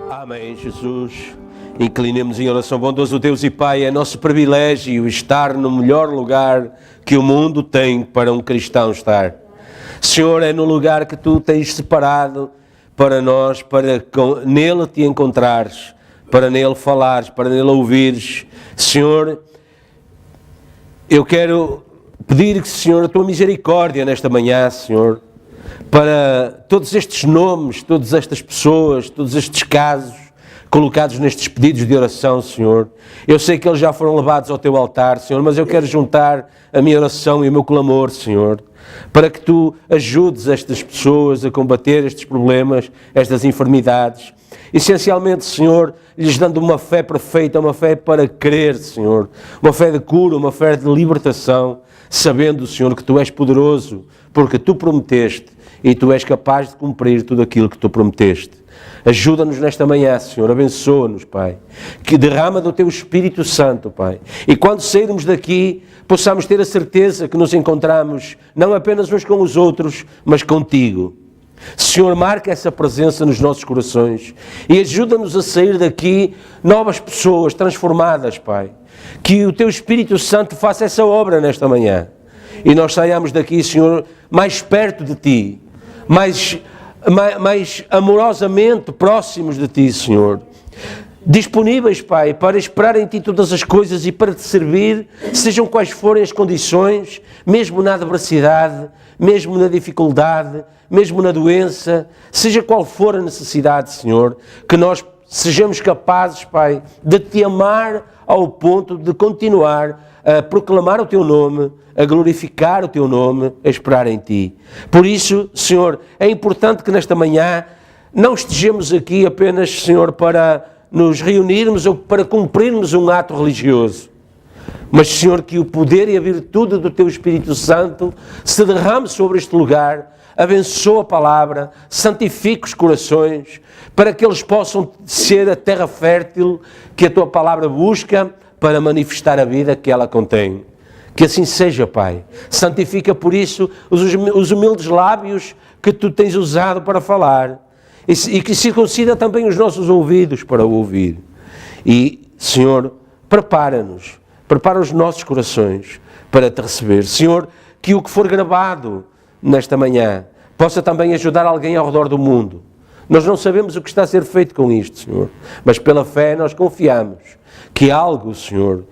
Amém, Jesus. Inclinemos em oração. Bondoso Deus e Pai, é nosso privilégio estar no melhor lugar que o mundo tem para um cristão estar. Senhor, é no lugar que Tu tens separado para nós, para nele Te encontrares, para nele falares, para nele ouvires. Senhor, eu quero pedir que, Senhor, a Tua misericórdia nesta manhã, Senhor, para todos estes nomes, todas estas pessoas, todos estes casos colocados nestes pedidos de oração, Senhor. Eu sei que eles já foram levados ao Teu altar, Senhor, mas eu quero juntar a minha oração e o meu clamor, Senhor, para que Tu ajudes estas pessoas a combater estes problemas, estas enfermidades. Essencialmente, Senhor, lhes dando uma fé perfeita, uma fé para crer, Senhor, uma fé de cura, uma fé de libertação, sabendo, Senhor, que Tu és poderoso, porque Tu prometeste e Tu és capaz de cumprir tudo aquilo que Tu prometeste. Ajuda-nos nesta manhã, Senhor, abençoa-nos, Pai, que derrama do Teu Espírito Santo, Pai, e quando sairmos daqui, possamos ter a certeza que nos encontramos não apenas uns com os outros, mas contigo. Senhor, marca essa presença nos nossos corações e ajuda-nos a sair daqui novas pessoas transformadas, Pai. Que o Teu Espírito Santo faça essa obra nesta manhã e nós saiamos daqui, Senhor, mais perto de Ti, mais amorosamente próximos de Ti, Senhor. Disponíveis, Pai, para esperar em Ti todas as coisas e para Te servir, sejam quais forem as condições, mesmo na adversidade, mesmo na dificuldade, mesmo na doença, seja qual for a necessidade, Senhor, que nós sejamos capazes, Pai, de Te amar ao ponto de continuar a proclamar o Teu nome, a glorificar o Teu nome, a esperar em Ti. Por isso, Senhor, é importante que nesta manhã não estejamos aqui apenas, Senhor, para nos reunirmos ou para cumprirmos um ato religioso, mas, Senhor, que o poder e a virtude do Teu Espírito Santo se derrame sobre este lugar, abençoa a palavra, santifique os corações, para que eles possam ser a terra fértil que a Tua palavra busca para manifestar a vida que ela contém. Que assim seja, Pai. Santifica, por isso, os humildes lábios que Tu tens usado para falar e que circuncida também os nossos ouvidos para o ouvir. E, Senhor, prepara os nossos corações para Te receber. Senhor, que o que for gravado nesta manhã possa também ajudar alguém ao redor do mundo. Nós não sabemos o que está a ser feito com isto, Senhor, mas pela fé nós confiamos que algo, Senhor,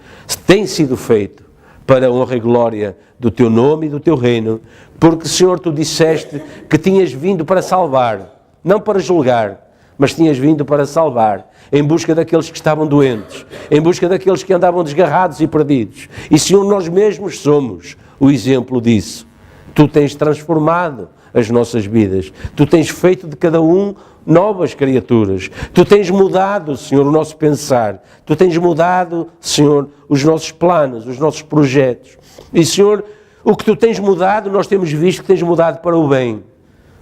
tem sido feito para a honra e glória do Teu nome e do Teu reino, porque, Senhor, Tu disseste que tinhas vindo para salvar, não para julgar, mas tinhas vindo para salvar, em busca daqueles que estavam doentes, em busca daqueles que andavam desgarrados e perdidos. E, Senhor, nós mesmos somos o exemplo disso. Tu tens transformado as nossas vidas. Tu tens feito de cada um novas criaturas. Tu tens mudado, Senhor, o nosso pensar. Tu tens mudado, Senhor, os nossos planos, os nossos projetos. E, Senhor, o que Tu tens mudado, nós temos visto que tens mudado para o bem.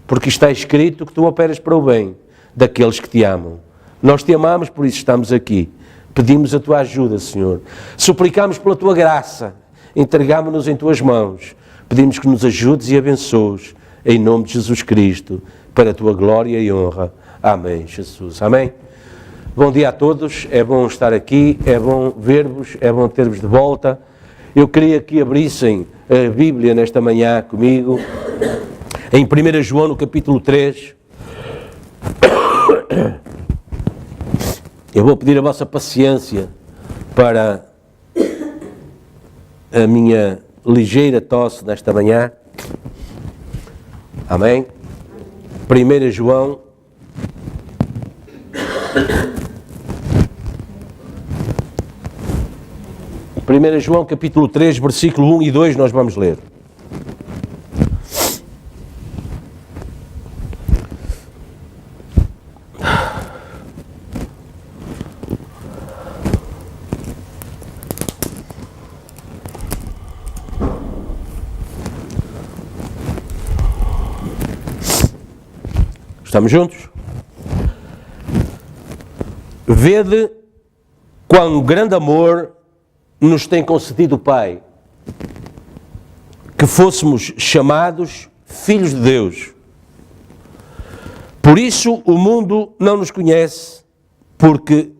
Porque está escrito que Tu operas para o bem daqueles que Te amam. Nós Te amamos, por isso estamos aqui. Pedimos a Tua ajuda, Senhor. Suplicamos pela Tua graça. Entregamo-nos em Tuas mãos. Pedimos que nos ajudes e abençoes, em nome de Jesus Cristo, para a Tua glória e honra. Amém, Jesus. Amém. Bom dia a todos. É bom estar aqui, é bom ver-vos, é bom ter-vos de volta. Eu queria que abrissem a Bíblia nesta manhã comigo, em 1 João, no capítulo 3. Eu vou pedir a vossa paciência para a minha ligeira tosse nesta manhã. Amém? 1 João, capítulo 3, versículo 1 e 2, nós vamos ler. Estamos juntos? Vede quão grande amor nos tem concedido o Pai, que fôssemos chamados filhos de Deus. Por isso o mundo não nos conhece, porque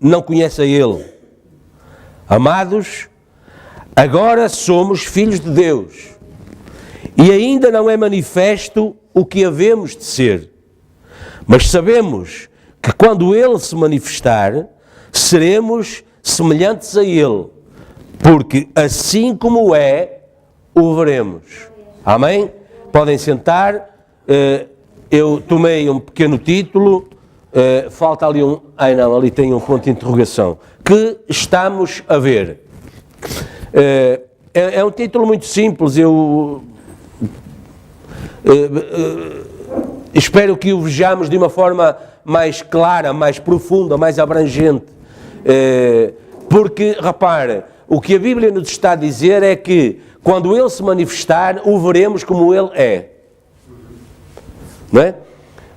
não conhece a Ele. Amados, agora somos filhos de Deus, e ainda não é manifesto o que havemos de ser, mas sabemos que quando Ele se manifestar, seremos semelhantes a Ele, porque assim como é, o veremos. Amém? Podem sentar. Eu tomei um pequeno título, falta ali ali tem um ponto de interrogação. Que estamos a ver? É um título muito simples, eu espero que o vejamos de uma forma mais clara, mais profunda, mais abrangente, porque, repare, o que a Bíblia nos está a dizer é que quando Ele se manifestar, o veremos como Ele é. Não é?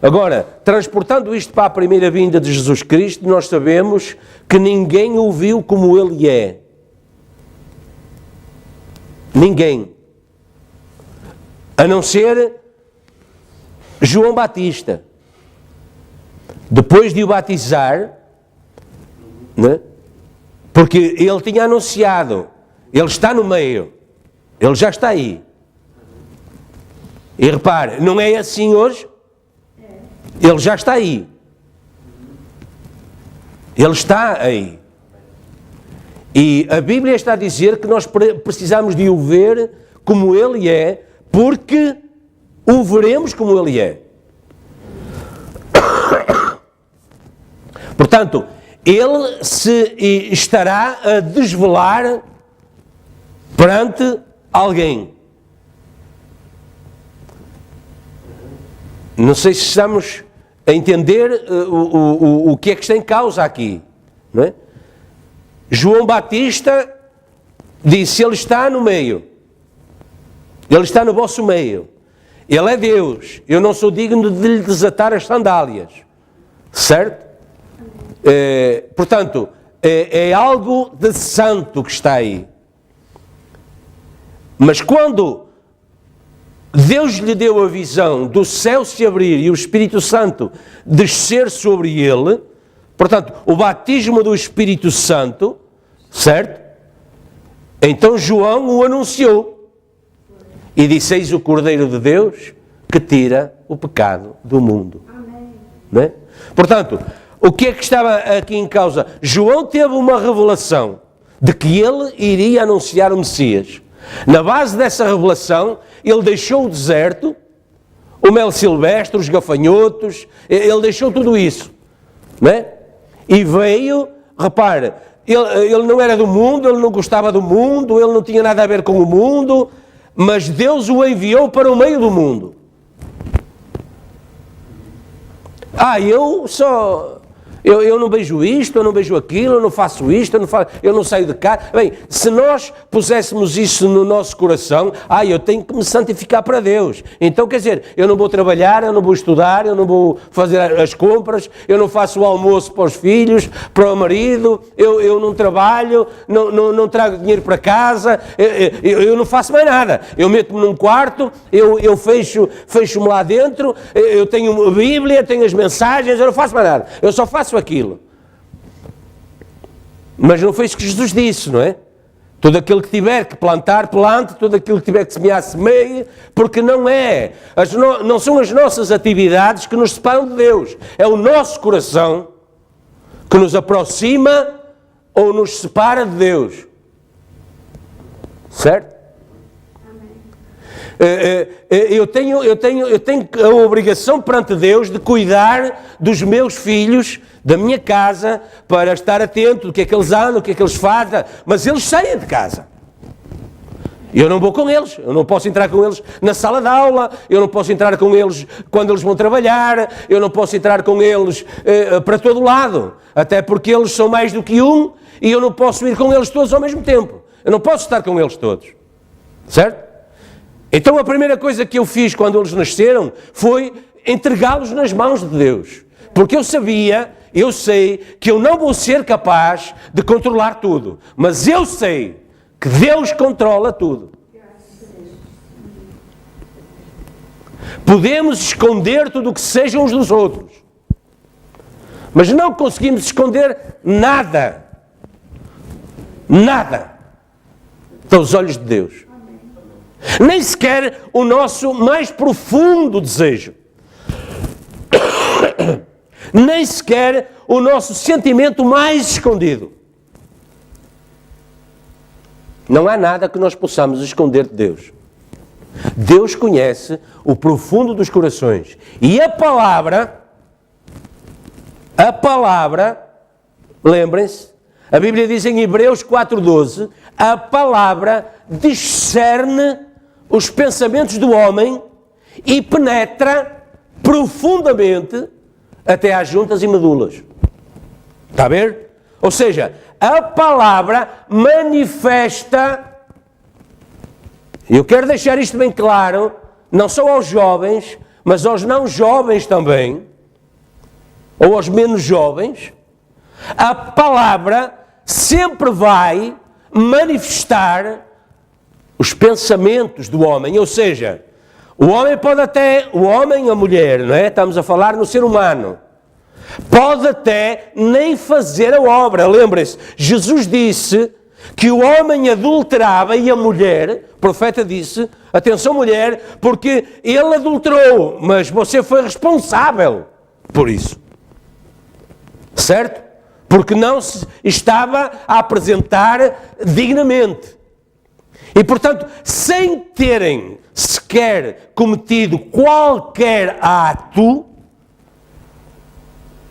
Agora, transportando isto para a primeira vinda de Jesus Cristo, nós sabemos que ninguém o viu como Ele é. Ninguém. A não ser João Batista. Depois de o batizar, né? Porque ele tinha anunciado, ele está no meio, ele já está aí. E repare, não é assim hoje? Ele já está aí. Ele está aí. E a Bíblia está a dizer que nós precisamos de o ver como Ele é, porque o veremos como Ele é. Portanto, Ele se estará a desvelar perante alguém. Não sei se estamos a entender o que é que está em causa aqui, não é? João Batista disse, Ele está no meio, Ele está no vosso meio, Ele é Deus, eu não sou digno de lhe desatar as sandálias, certo? Portanto, é algo de santo que está aí. Mas quando Deus lhe deu a visão do céu se abrir e o Espírito Santo descer sobre ele, portanto, o batismo do Espírito Santo, certo? Então João o anunciou e disse, eis o Cordeiro de Deus que tira o pecado do mundo. Amém. Não é? Portanto, o que é que estava aqui em causa? João teve uma revelação de que ele iria anunciar o Messias. Na base dessa revelação, ele deixou o deserto, o mel silvestre, os gafanhotos, ele deixou tudo isso, não é? E veio, repare, ele não era do mundo, ele não gostava do mundo, ele não tinha nada a ver com o mundo, mas Deus o enviou para o meio do mundo. Eu não vejo isto, eu não vejo aquilo, eu não faço isto, eu não saio de casa. Bem, se nós puséssemos isso no nosso coração, eu tenho que me santificar para Deus. Então, quer dizer, eu não vou trabalhar, eu não vou estudar, eu não vou fazer as compras, eu não faço o almoço para os filhos, para o marido, eu não trabalho, não trago dinheiro para casa, eu não faço mais nada. Eu meto-me num quarto, eu fecho-me lá dentro, eu tenho a Bíblia, tenho as mensagens, eu não faço mais nada. Eu só faço aquilo. Mas não foi isso que Jesus disse, não é? Todo aquele que tiver que plantar, plante, todo aquele que tiver que semear, semeie, porque não são as nossas atividades que nos separam de Deus, é o nosso coração que nos aproxima ou nos separa de Deus. Certo? Eu tenho a obrigação perante Deus de cuidar dos meus filhos, da minha casa, para estar atento do que é que eles andam, o que é que eles fazem, mas eles saem de casa. Eu não vou com eles, eu não posso entrar com eles na sala de aula, eu não posso entrar com eles quando eles vão trabalhar, eu não posso entrar com eles para todo lado, até porque eles são mais do que um e eu não posso ir com eles todos ao mesmo tempo. Eu não posso estar com eles todos, certo? Então a primeira coisa que eu fiz quando eles nasceram foi entregá-los nas mãos de Deus. Porque eu sei que eu não vou ser capaz de controlar tudo. Mas eu sei que Deus controla tudo. Podemos esconder tudo o que seja uns dos outros. Mas não conseguimos esconder nada. Nada. Aos olhos de Deus. Nem sequer o nosso mais profundo desejo. Nem sequer o nosso sentimento mais escondido. Não há nada que nós possamos esconder de Deus. Deus conhece o profundo dos corações. E a palavra, lembrem-se, a Bíblia diz em Hebreus 4,12, a palavra discerne os pensamentos do homem e penetra profundamente até às juntas e medulas. Está a ver? Ou seja, a palavra manifesta, e eu quero deixar isto bem claro, não só aos jovens, mas aos não jovens também, ou aos menos jovens, a palavra sempre vai manifestar os pensamentos do homem, ou seja, o homem, a mulher, não é? Estamos a falar no ser humano, pode até nem fazer a obra. Lembrem-se, Jesus disse que o homem adulterava e a mulher, o profeta disse, atenção mulher, porque ele adulterou, mas você foi responsável por isso. Certo? Porque não se estava a apresentar dignamente. E, portanto, sem terem sequer cometido qualquer ato,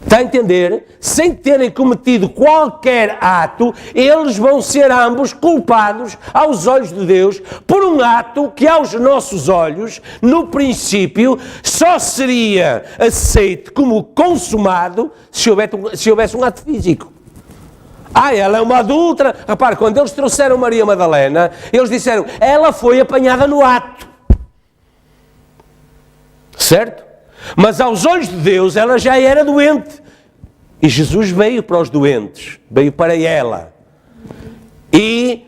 está a entender? Sem terem cometido qualquer ato, eles vão ser ambos culpados aos olhos de Deus por um ato que aos nossos olhos, no princípio, só seria aceito como consumado se houvesse um ato físico. Ela é uma adúltera. Repare, quando eles trouxeram Maria Madalena, eles disseram, ela foi apanhada no ato. Certo? Mas aos olhos de Deus ela já era doente. E Jesus veio para os doentes, veio para ela. E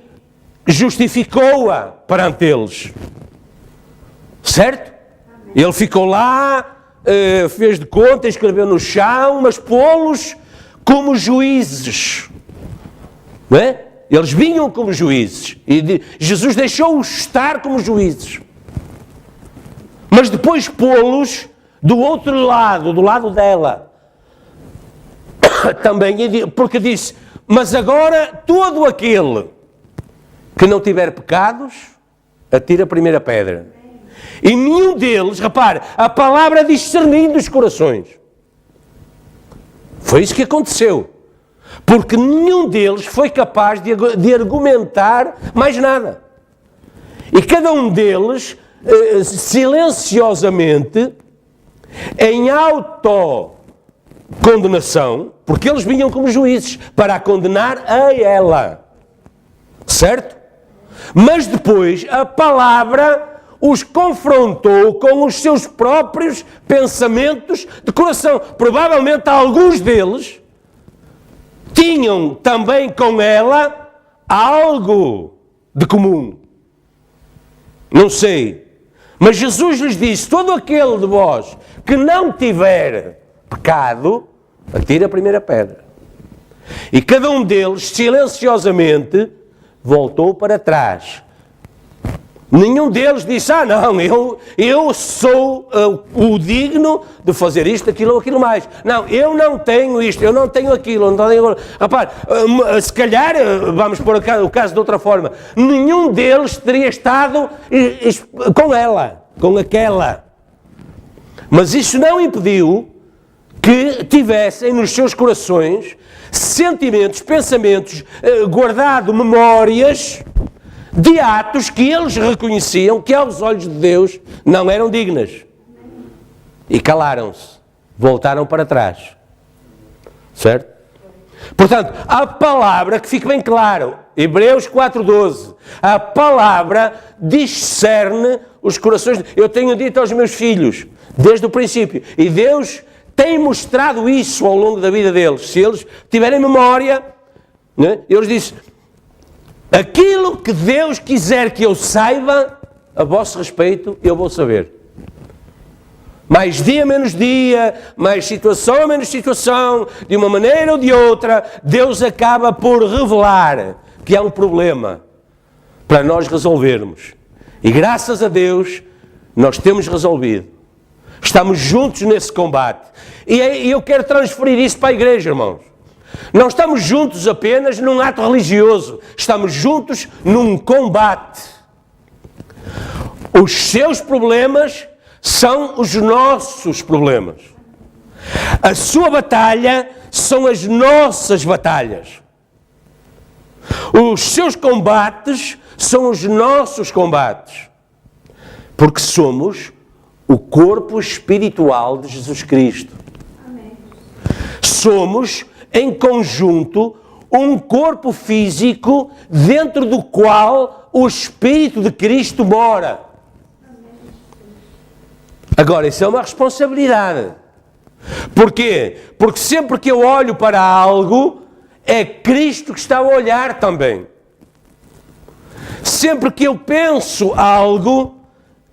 justificou-a perante eles. Certo? Ele ficou lá, fez de conta, escreveu no chão, mas pô-los como juízes. Não é? Eles vinham como juízes. E Jesus deixou-os estar como juízes. Mas depois pô-los do outro lado, do lado dela. Também, porque disse, mas agora todo aquele que não tiver pecados, atira a primeira pedra. E nenhum deles, repare, a palavra discernindo os corações. Foi isso que aconteceu. Porque nenhum deles foi capaz de argumentar mais nada. E cada um deles, silenciosamente, em autocondenação, porque eles vinham como juízes para a condenar a ela. Certo? Mas depois a palavra os confrontou com os seus próprios pensamentos de coração. Provavelmente alguns deles tinham também com ela algo de comum. Não sei. Mas Jesus lhes disse, todo aquele de vós que não tiver pecado, atire a primeira pedra. E cada um deles, silenciosamente, voltou para trás. Nenhum deles disse, não, eu sou o digno de fazer isto, aquilo ou aquilo mais. Não, eu não tenho isto, eu não tenho aquilo. Não tenho... Rapaz, se calhar, vamos pôr o caso de outra forma, nenhum deles teria estado com ela, com aquela. Mas isso não impediu que tivessem nos seus corações sentimentos, pensamentos, guardado memórias de atos que eles reconheciam que aos olhos de Deus não eram dignas. E calaram-se, voltaram para trás. Certo? Portanto, a palavra, que fique bem claro, Hebreus 4,12, a palavra discerne os corações. Eu tenho dito aos meus filhos, desde o princípio, e Deus tem mostrado isso ao longo da vida deles. Se eles tiverem memória, né, eu lhes disse, aquilo que Deus quiser que eu saiba, a vosso respeito, eu vou saber. Mais dia menos dia, mais situação menos situação, de uma maneira ou de outra, Deus acaba por revelar que há um problema para nós resolvermos. E graças a Deus, nós temos resolvido. Estamos juntos nesse combate. E eu quero transferir isso para a igreja, irmãos. Não estamos juntos apenas num ato religioso. Estamos juntos num combate. Os seus problemas são os nossos problemas. A sua batalha são as nossas batalhas. Os seus combates são os nossos combates. Porque somos o corpo espiritual de Jesus Cristo. Amém. Somos, em conjunto, um corpo físico dentro do qual o Espírito de Cristo mora. Agora, isso é uma responsabilidade. Porquê? Porque sempre que eu olho para algo, é Cristo que está a olhar também. Sempre que eu penso algo,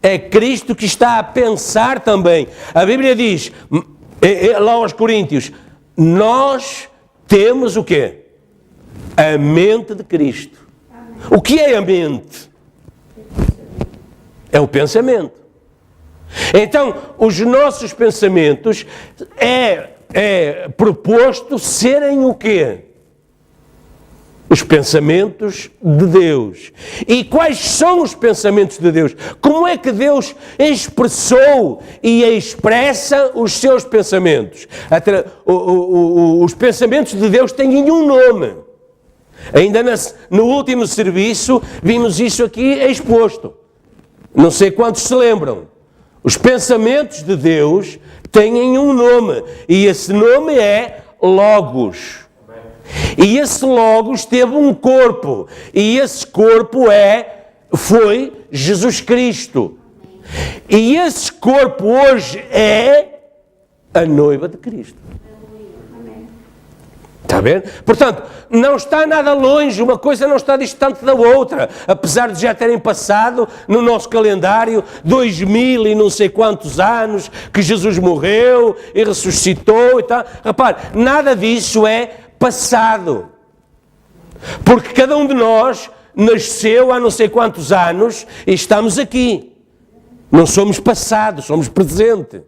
é Cristo que está a pensar também. A Bíblia diz, lá aos Coríntios, nós temos o quê? A mente de Cristo. O que é a mente? É o pensamento. Então, os nossos pensamentos é proposto serem o quê? Os pensamentos de Deus. E quais são os pensamentos de Deus? Como é que Deus expressou e expressa os seus pensamentos? Os pensamentos de Deus têm um nome. Ainda no último serviço vimos isso aqui exposto. Não sei quantos se lembram. Os pensamentos de Deus têm um nome. E esse nome é Logos. E esse Logos teve um corpo. E esse corpo foi Jesus Cristo. E esse corpo hoje é a noiva de Cristo. Está a ver? Portanto, não está nada longe, uma coisa não está distante da outra, apesar de já terem passado no nosso calendário 2000 e não sei quantos anos que Jesus morreu e ressuscitou e tal. Repare, nada disso é passado, porque cada um de nós nasceu há não sei quantos anos e estamos aqui. Não somos passado, somos presente.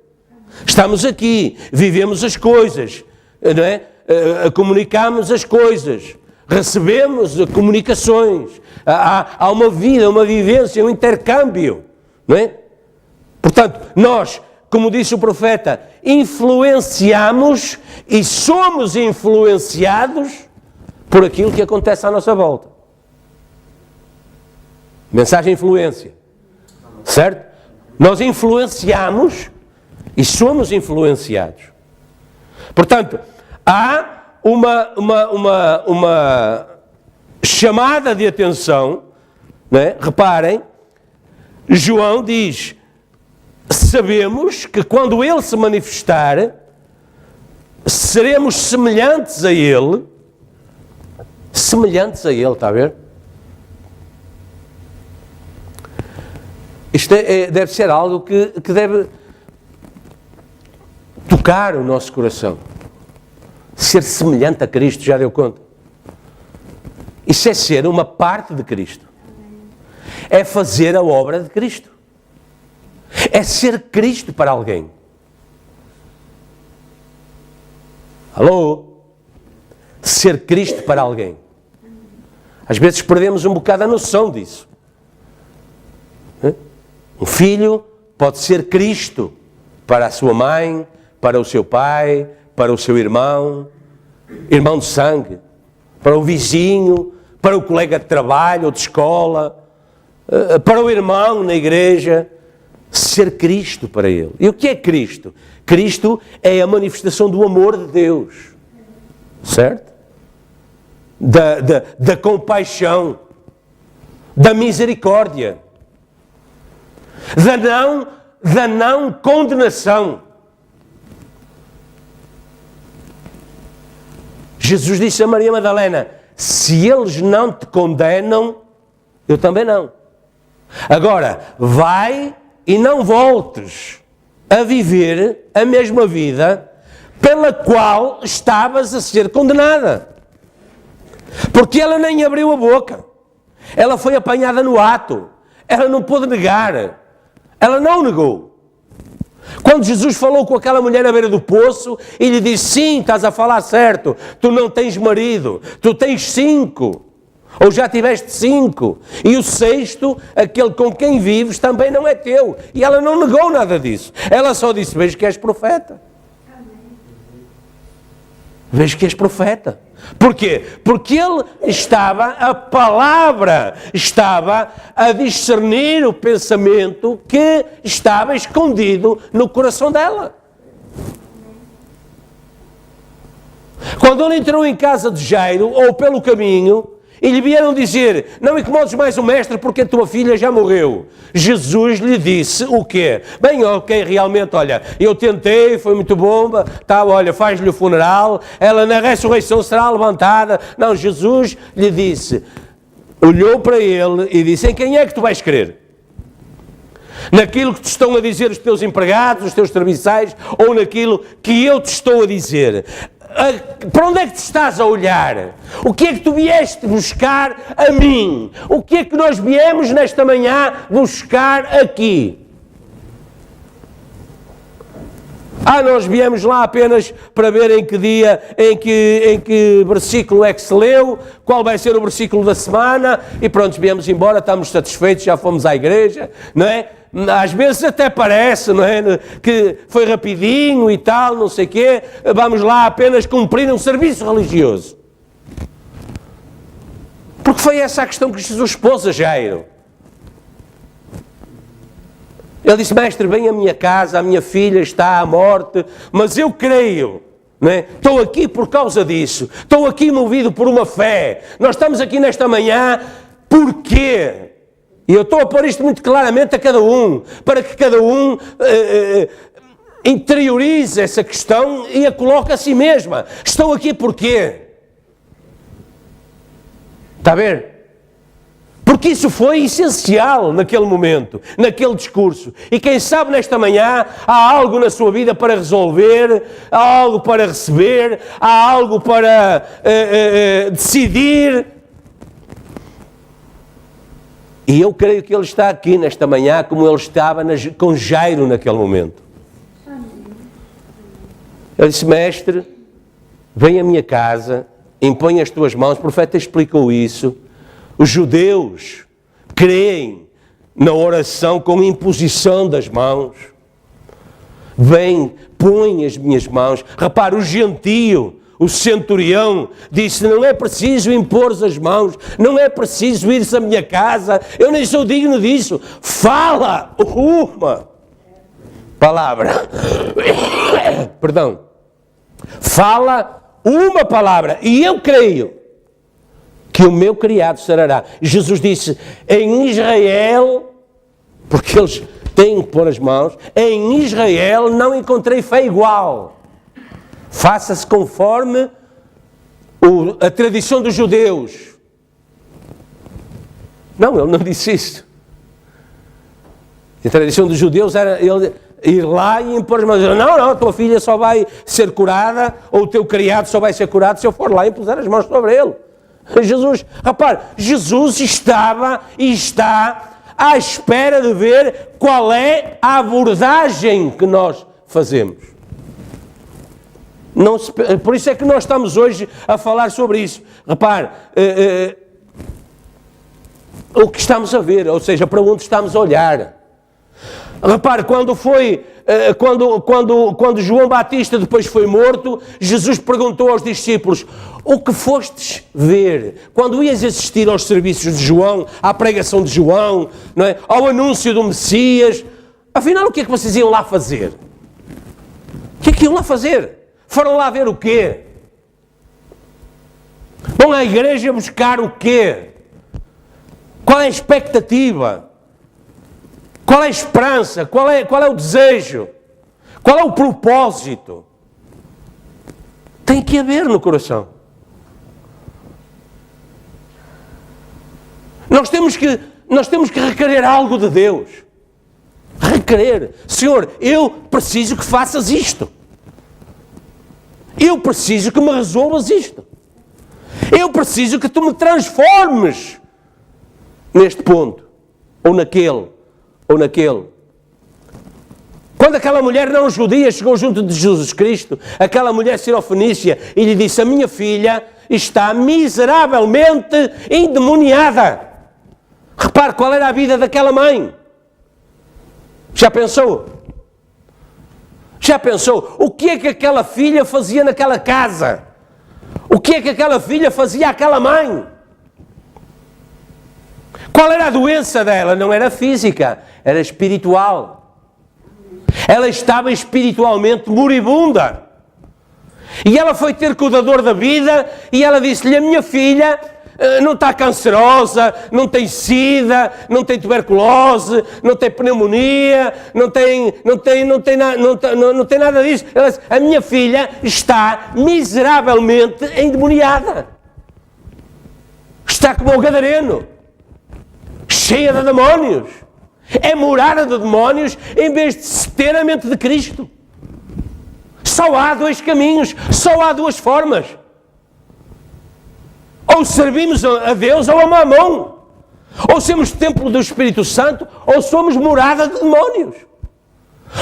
Estamos aqui, vivemos as coisas, não é? Comunicamos as coisas, recebemos comunicações, há uma vida, uma vivência, um intercâmbio, não é? Portanto, nós, como disse o profeta, influenciamos e somos influenciados por aquilo que acontece à nossa volta. Mensagem influência, certo? Nós influenciamos e somos influenciados. Portanto, há uma chamada de atenção, né? Reparem, João diz, sabemos que quando Ele se manifestar, seremos semelhantes a Ele, está a ver? Isto deve ser algo que deve tocar o nosso coração. Ser semelhante a Cristo, já deu conta? Isso é ser uma parte de Cristo. É fazer a obra de Cristo. É ser Cristo para alguém. Alô? Ser Cristo para alguém. Às vezes perdemos um bocado a noção disso. Um filho pode ser Cristo para a sua mãe, para o seu pai, para o seu irmão de sangue, para o vizinho, para o colega de trabalho ou de escola, para o irmão na igreja, ser Cristo para ele. E o que é Cristo? Cristo é a manifestação do amor de Deus, certo? Da compaixão, da misericórdia, da não condenação. Jesus disse a Maria Madalena, se eles não te condenam, eu também não. Agora, vai e não voltes. a viver a mesma vida pela qual estavas a ser condenada. Porque ela nem abriu a boca. Ela foi apanhada no ato. Ela não pôde negar. Ela não negou. Quando Jesus falou com aquela mulher à beira do poço, e lhe disse: sim, estás a falar certo, tu não tens marido, tu tens 5, ou já tiveste 5, e o 6º, aquele com quem vives, também não é teu. E ela não negou nada disso. Ela só disse: vejo que és profeta. Vejo que és profeta. Porquê? Porque a palavra estava a discernir o pensamento que estava escondido no coração dela. Quando ele entrou em casa de Jairo, ou pelo caminho, e lhe vieram dizer: não incomodes mais o mestre porque a tua filha já morreu. Jesus lhe disse o quê? Bem, ok, realmente, olha, eu tentei, foi muito bom, tá, olha, faz-lhe o funeral, ela na ressurreição será levantada. Não, Jesus lhe disse, olhou para ele e disse: em quem é que tu vais crer? Naquilo que te estão a dizer os teus empregados, os teus serviçais, ou naquilo que eu te estou a dizer? Para onde é que te estás a olhar? O que é que tu vieste buscar a mim? O que é que nós viemos nesta manhã buscar aqui? Nós viemos lá apenas para ver em que dia, em que versículo é que se leu, qual vai ser o versículo da semana, e pronto, viemos embora, estamos satisfeitos, já fomos à igreja, não é? Às vezes até parece, não é? Que foi rapidinho e tal, não sei o quê, vamos lá apenas cumprir um serviço religioso. Porque foi essa a questão que Jesus pôs a Jairo. Ele disse: mestre, vem à minha casa, a minha filha está à morte, mas eu creio, não é? Estou aqui por causa disso, estou aqui movido por uma fé. Nós estamos aqui nesta manhã, porquê? E eu estou a pôr isto muito claramente a cada um, para que cada um interiorize essa questão e a coloque a si mesma. Estou aqui porquê? Está a ver? Porque isso foi essencial naquele momento, naquele discurso. E quem sabe nesta manhã há algo na sua vida para resolver, há algo para receber, há algo para decidir. E eu creio que ele está aqui nesta manhã como ele estava com Jairo naquele momento. Ele disse: mestre, vem à minha casa, impõe as tuas mãos. O profeta explicou isso. Os judeus creem na oração com imposição das mãos. Vem, põe as minhas mãos. Repara, o gentio, o centurião, disse: não é preciso impor as mãos, não é preciso ir-se à minha casa, eu nem sou digno disso. Fala uma palavra. Perdão. Fala uma palavra e eu creio que o meu criado sarará. Jesus disse: em Israel, porque eles têm que pôr as mãos, em Israel não encontrei fé igual. Faça-se conforme a tradição dos judeus. Não, ele não disse isso. A tradição dos judeus era ele ir lá e impor as mãos. Não, a tua filha só vai ser curada, ou o teu criado só vai ser curado se eu for lá e impuser as mãos sobre ele. Jesus, repare, Jesus estava e está à espera de ver qual é a abordagem que nós fazemos. Por isso é que nós estamos hoje a falar sobre isso. Repare, o que estamos a ver, ou seja, para onde estamos a olhar. Repare, quando João Batista depois foi morto, Jesus perguntou aos discípulos: o que fostes ver? Quando ias assistir aos serviços de João, à pregação de João, não é? Ao anúncio do Messias, afinal o que é que vocês iam lá fazer? O que é que iam lá fazer? Foram lá ver o quê? Vão à igreja buscar o quê? Qual é a expectativa? Qual é a esperança? Qual é o desejo? Qual é o propósito? Tem que haver no coração. Nós temos que requerer algo de Deus. Requerer. Senhor, eu preciso que faças isto. Eu preciso que me resolvas isto. Eu preciso que tu me transformes neste ponto, ou naquele, ou naquele. Quando aquela mulher não judia chegou junto de Jesus Cristo, aquela mulher sirofenícia, e lhe disse: a minha filha está miseravelmente endemoniada. Repare qual era a vida daquela mãe. Já pensou? Já pensou? O que é que aquela filha fazia naquela casa? O que é que aquela filha fazia àquela mãe? Qual era a doença dela? Não era física, era espiritual. Ela estava espiritualmente moribunda. E ela foi ter com o dador da vida e ela disse-lhe: a minha filha não está cancerosa, não tem sida, não tem tuberculose, não tem pneumonia, não tem nada disso. Ela disse: a minha filha está miseravelmente endemoniada. Está como o gadareno, cheia de demónios. É morada de demónios em vez de ter a mente de Cristo. Só há dois caminhos, só há duas formas. Ou servimos a Deus ou a Mamão. Ou somos templo do Espírito Santo, ou somos morada de demónios.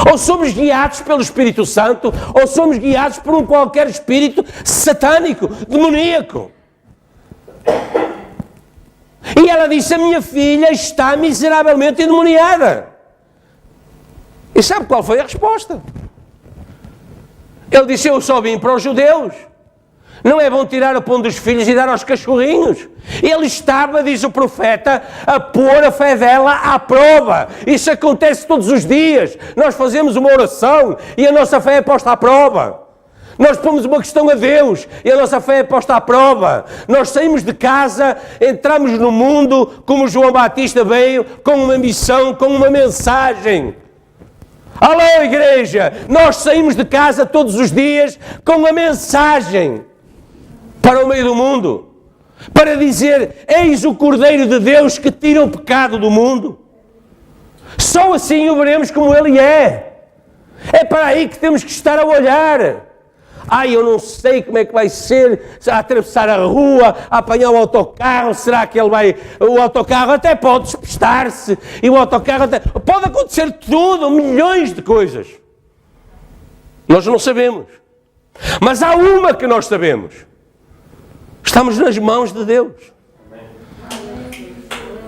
Ou somos guiados pelo Espírito Santo, ou somos guiados por um qualquer espírito satânico, demoníaco. E ela disse: a minha filha está miseravelmente endemoniada. E sabe qual foi a resposta? Ele disse: eu só vim para os judeus. Não é bom tirar o pão dos filhos e dar aos cachorrinhos. Ele estava, diz o profeta, a pôr a fé dela à prova. Isso acontece todos os dias. Nós fazemos uma oração e a nossa fé é posta à prova. Nós pomos uma questão a Deus e a nossa fé é posta à prova. Nós saímos de casa, entramos no mundo, como João Batista veio, com uma missão, com uma mensagem. Alô, igreja! Nós saímos de casa todos os dias com a mensagem para o meio do mundo, para dizer: eis o Cordeiro de Deus que tira o pecado do mundo. Só assim o veremos como Ele é. É para aí que temos que estar a olhar. Eu não sei como é que vai ser, a atravessar a rua, a apanhar o autocarro, será que ele vai... O autocarro até pode despistar-se, e o autocarro até... Pode acontecer tudo, milhões de coisas. Nós não sabemos. Mas há uma que nós sabemos. Estamos nas mãos de Deus.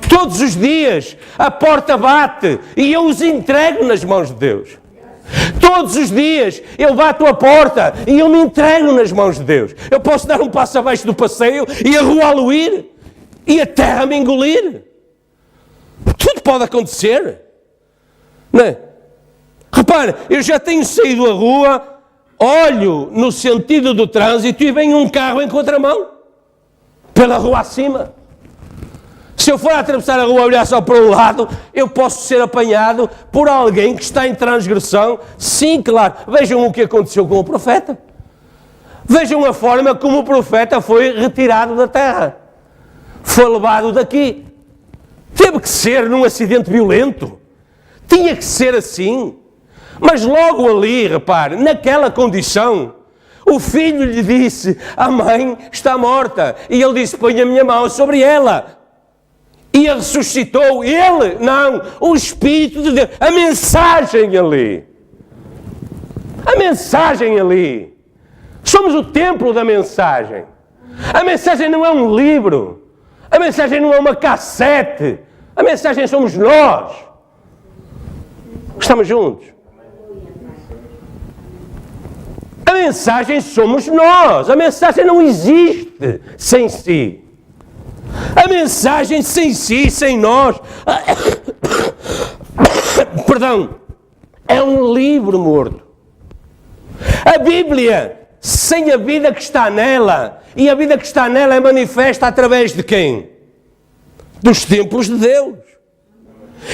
Todos os dias a porta bate e eu os entrego nas mãos de Deus. Todos os dias eu bato a porta e eu me entrego nas mãos de Deus. Eu posso dar um passo abaixo do passeio e a rua aluir e a terra me engolir. Tudo pode acontecer. Não é? Repare, eu já tenho saído à rua, olho no sentido do trânsito e vem um carro em contramão pela rua acima. Se eu for a atravessar a rua e olhar só para um lado, eu posso ser apanhado por alguém que está em transgressão. Sim, claro. Vejam o que aconteceu com o profeta. Vejam a forma como o profeta foi retirado da terra. Foi levado daqui. Teve que ser num acidente violento. Tinha que ser assim. Mas logo ali, repare, naquela condição, o filho lhe disse: a mãe está morta. E ele disse: põe a minha mão sobre ela. E a ressuscitou. Ele? Não. O Espírito de Deus. A mensagem ali. A mensagem ali. Somos o templo da mensagem. A mensagem não é um livro. A mensagem não é uma cassete. A mensagem somos nós. Estamos juntos. A mensagem somos nós. A mensagem não existe sem si. A mensagem sem si, sem nós, perdão, é um livro morto. A Bíblia, sem a vida que está nela, e a vida que está nela é manifesta através de quem? Dos templos de Deus.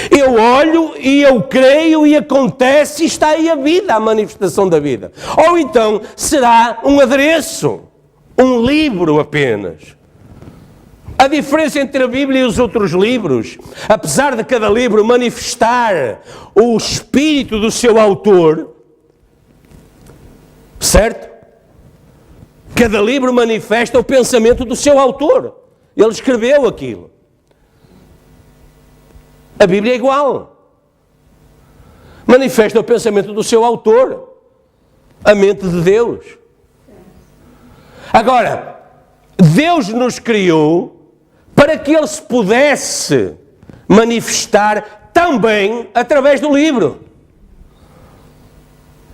Eu olho e eu creio e acontece e está aí a vida, a manifestação da vida. Ou então será um adereço, um livro apenas. A diferença entre a Bíblia e os outros livros, apesar de cada livro manifestar o espírito do seu autor, certo? Cada livro manifesta o pensamento do seu autor. Ele escreveu aquilo. A Bíblia é igual. Manifesta o pensamento do seu autor. A mente de Deus. Agora, Deus nos criou para que Ele se pudesse manifestar também através do livro.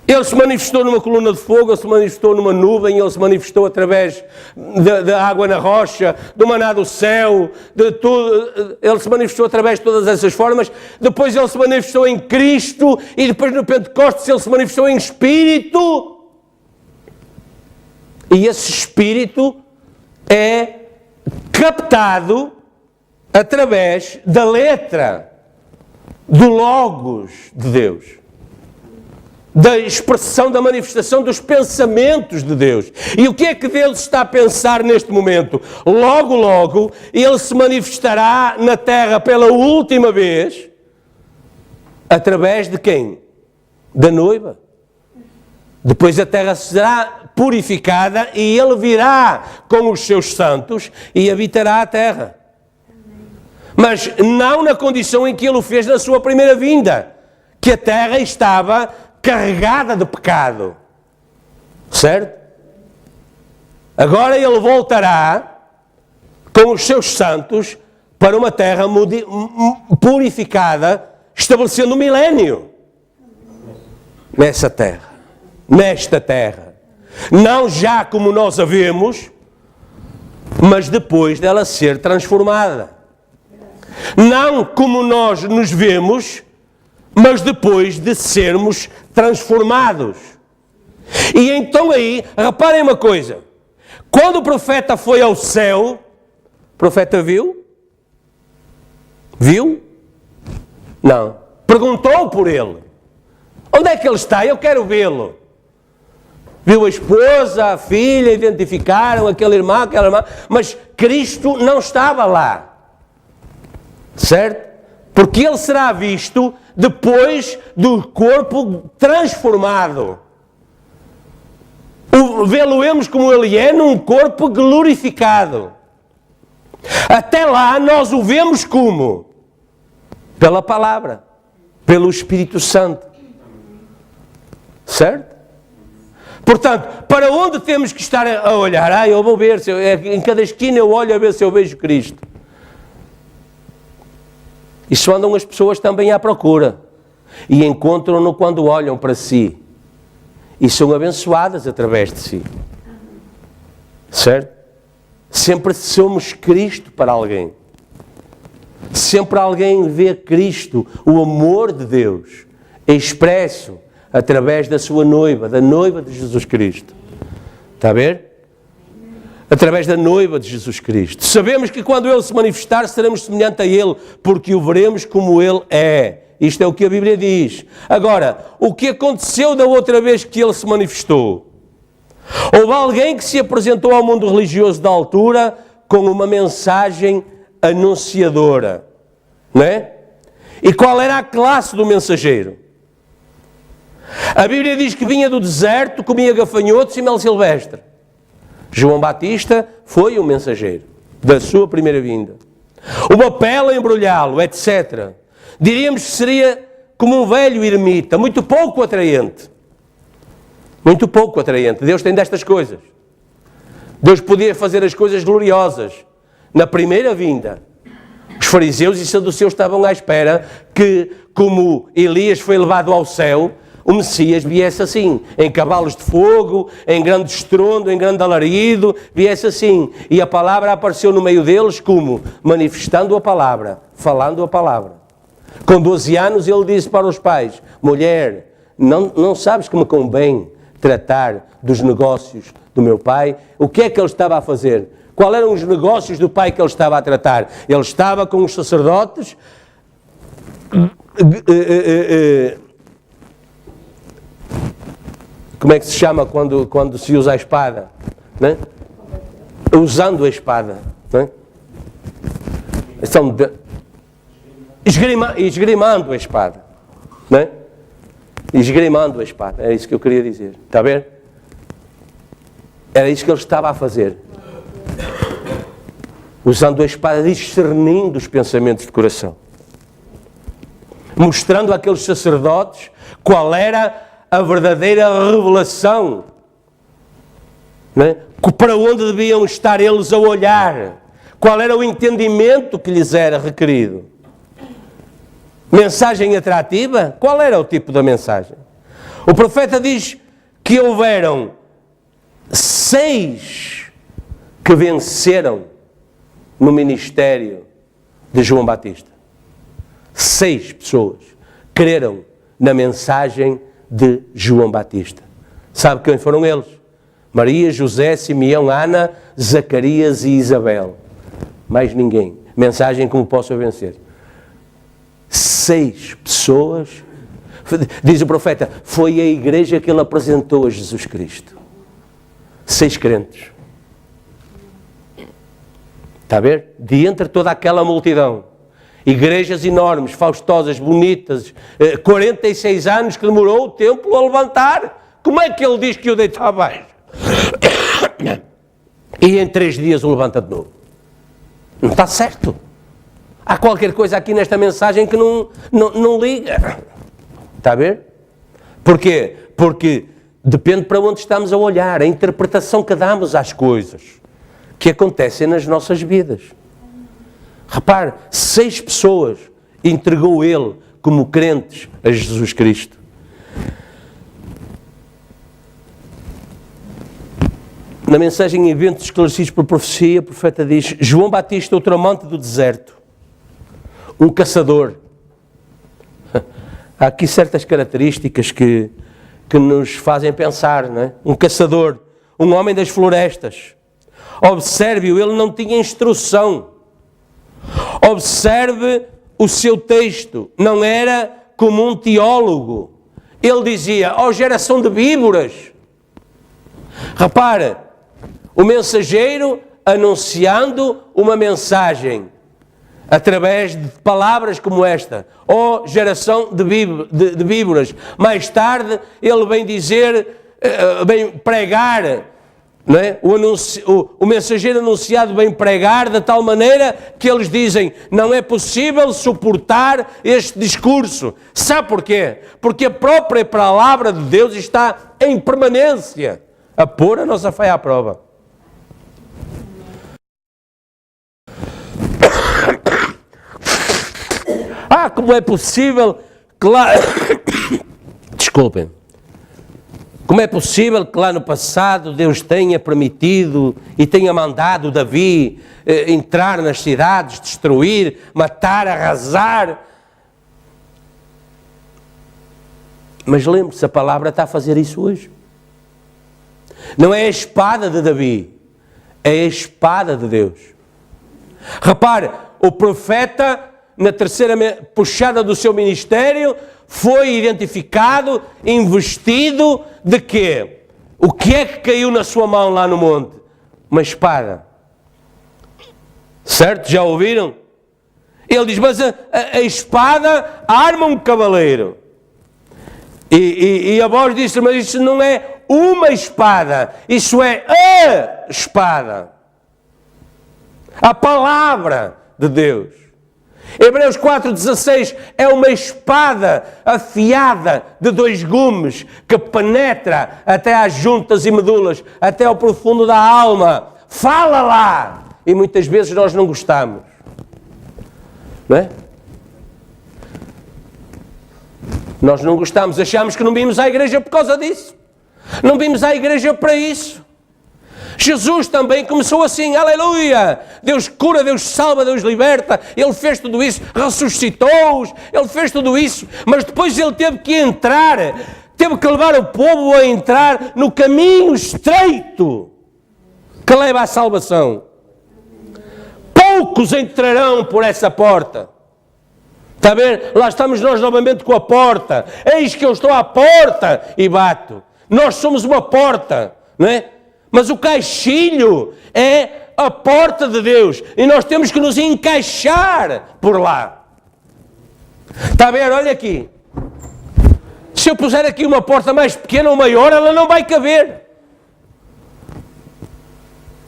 Ele se manifestou numa coluna de fogo, Ele se manifestou numa nuvem, Ele se manifestou através da água na rocha, do maná do céu, de tudo. Ele se manifestou através de todas essas formas. Depois Ele se manifestou em Cristo e depois no Pentecostes Ele se manifestou em Espírito. E esse Espírito é captado através da letra, do Logos de Deus, da expressão, da manifestação dos pensamentos de Deus. E o que é que Deus está a pensar neste momento? Logo, logo, Ele se manifestará na terra pela última vez, através de quem? Da noiva. Depois a terra será purificada e Ele virá com os seus santos e habitará a terra. Mas não na condição em que Ele o fez na sua primeira vinda, que a terra estava carregada de pecado. Certo? Agora Ele voltará com os seus santos para uma terra purificada, estabelecendo um milénio nessa terra. Nesta terra. Não já como nós a vemos, mas depois dela ser transformada. Não como nós nos vemos, mas depois de sermos transformados. E então aí, reparem uma coisa. Quando o profeta foi ao céu, o profeta viu? Viu? Não. Perguntou por ele. Onde é que ele está? Eu quero vê-lo. Viu a esposa, a filha, identificaram aquele irmão, aquela irmã, mas Cristo não estava lá. Certo? Porque Ele será visto depois do corpo transformado. Vê-lo-emos como Ele é num corpo glorificado. Até lá nós o vemos como? Pela palavra, pelo Espírito Santo. Certo? Portanto, para onde temos que estar a olhar? Eu vou ver, em cada esquina eu olho a ver se eu vejo Cristo. Isso andam as pessoas também à procura. E encontram-no quando olham para si. E são abençoadas através de si. Certo? Sempre somos Cristo para alguém. Sempre alguém vê Cristo, o amor de Deus, expresso através da sua noiva, da noiva de Jesus Cristo. Está a ver? Através da noiva de Jesus Cristo. Sabemos que quando Ele se manifestar, seremos semelhantes a Ele, porque o veremos como Ele é. Isto é o que a Bíblia diz. Agora, o que aconteceu da outra vez que Ele se manifestou? Houve alguém que se apresentou ao mundo religioso da altura com uma mensagem anunciadora. Não é? E qual era a classe do mensageiro? A Bíblia diz que vinha do deserto, comia gafanhotos e mel silvestre. João Batista foi o mensageiro da sua primeira vinda. O papel a embrulhá-lo, etc. Diríamos que seria como um velho ermita, muito pouco atraente. Muito pouco atraente. Deus tem destas coisas. Deus podia fazer as coisas gloriosas. Na primeira vinda, os fariseus e saduceus estavam à espera que, como Elias foi levado ao céu, o Messias viesse assim, em cavalos de fogo, em grande estrondo, em grande alarido, viesse assim. E a palavra apareceu no meio deles como? Manifestando a palavra, falando a palavra. Com 12 anos ele disse para os pais, mulher, não sabes que me convém tratar dos negócios do meu pai? O que é que ele estava a fazer? Quais eram os negócios do pai que ele estava a tratar? Ele estava com os sacerdotes... Como é que se chama quando se usa a espada? Não é? Usando a espada. Não é? esgrimando a espada. Não é? Esgrimando a espada. É isso que eu queria dizer. Está a ver? Era isso que ele estava a fazer. Usando a espada, discernindo os pensamentos de coração. Mostrando àqueles sacerdotes qual era a verdadeira revelação. Não é? Para onde deviam estar eles a olhar. Qual era o entendimento que lhes era requerido. Mensagem atrativa? Qual era o tipo da mensagem? O profeta diz que houveram 6 que venceram no ministério de João Batista. 6 pessoas creram na mensagem de João Batista. Sabe quem foram eles? Maria, José, Simeão, Ana, Zacarias e Isabel. Mais ninguém. Mensagem como posso vencer. 6 pessoas, diz o profeta, foi a igreja que ele apresentou a Jesus Cristo. 6 crentes. Está a ver? De entre toda aquela multidão, igrejas enormes, faustosas, bonitas, 46 anos que demorou o templo a levantar. Como é que ele diz que o deita abaixo? E em 3 dias o levanta de novo. Não está certo. Há qualquer coisa aqui nesta mensagem que não liga. Está a ver? Porquê? Porque depende para onde estamos a olhar, a interpretação que damos às coisas que acontecem nas nossas vidas. Repare, 6 pessoas entregou ele como crentes a Jesus Cristo. Na mensagem Eventos Esclarecidos por Profecia, o profeta diz: João Batista, outro amante do deserto, um caçador. Há aqui certas características que nos fazem pensar, não é? Um caçador, um homem das florestas. Observe-o, ele não tinha instrução. Observe o seu texto, não era como um teólogo. Ele dizia: ó geração de víboras. Repare, o mensageiro anunciando uma mensagem através de palavras como esta: ó geração de víboras. Mais tarde ele vem dizer, vem pregar, não é? O mensageiro anunciado vem pregar de tal maneira que eles dizem: não é possível suportar este discurso. Sabe porquê? Porque a própria palavra de Deus está em permanência a pôr a nossa fé à prova. Como é possível que lá... Desculpem. Como é possível que lá no passado Deus tenha permitido e tenha mandado Davi entrar nas cidades, destruir, matar, arrasar? Mas lembre-se, a palavra está a fazer isso hoje. Não é a espada de Davi, é a espada de Deus. Repare, o profeta, na terceira puxada do seu ministério, foi identificado, investido de quê? O que é que caiu na sua mão lá no monte? Uma espada. Certo? Já ouviram? Ele diz: mas a espada arma um cavaleiro. E a voz disse: mas isso não é uma espada, isso é a espada. A palavra de Deus. Hebreus 4,16 é uma espada afiada de 2 gumes que penetra até às juntas e medulas, até ao profundo da alma. Fala lá! E muitas vezes nós não gostamos. Não é? Nós não gostamos, achamos que não vimos à igreja por causa disso. Não vimos à igreja para isso. Jesus também começou assim, aleluia! Deus cura, Deus salva, Deus liberta. Ele fez tudo isso, ressuscitou-os, Ele fez tudo isso. Mas depois Ele teve que entrar, teve que levar o povo a entrar no caminho estreito que leva à salvação. Poucos entrarão por essa porta. Está a ver? Lá estamos nós novamente com a porta. Eis que eu estou à porta e bato. Nós somos uma porta, não é? Mas o caixilho é a porta de Deus e nós temos que nos encaixar por lá. Está a ver? Olha aqui. Se eu puser aqui uma porta mais pequena ou maior, ela não vai caber.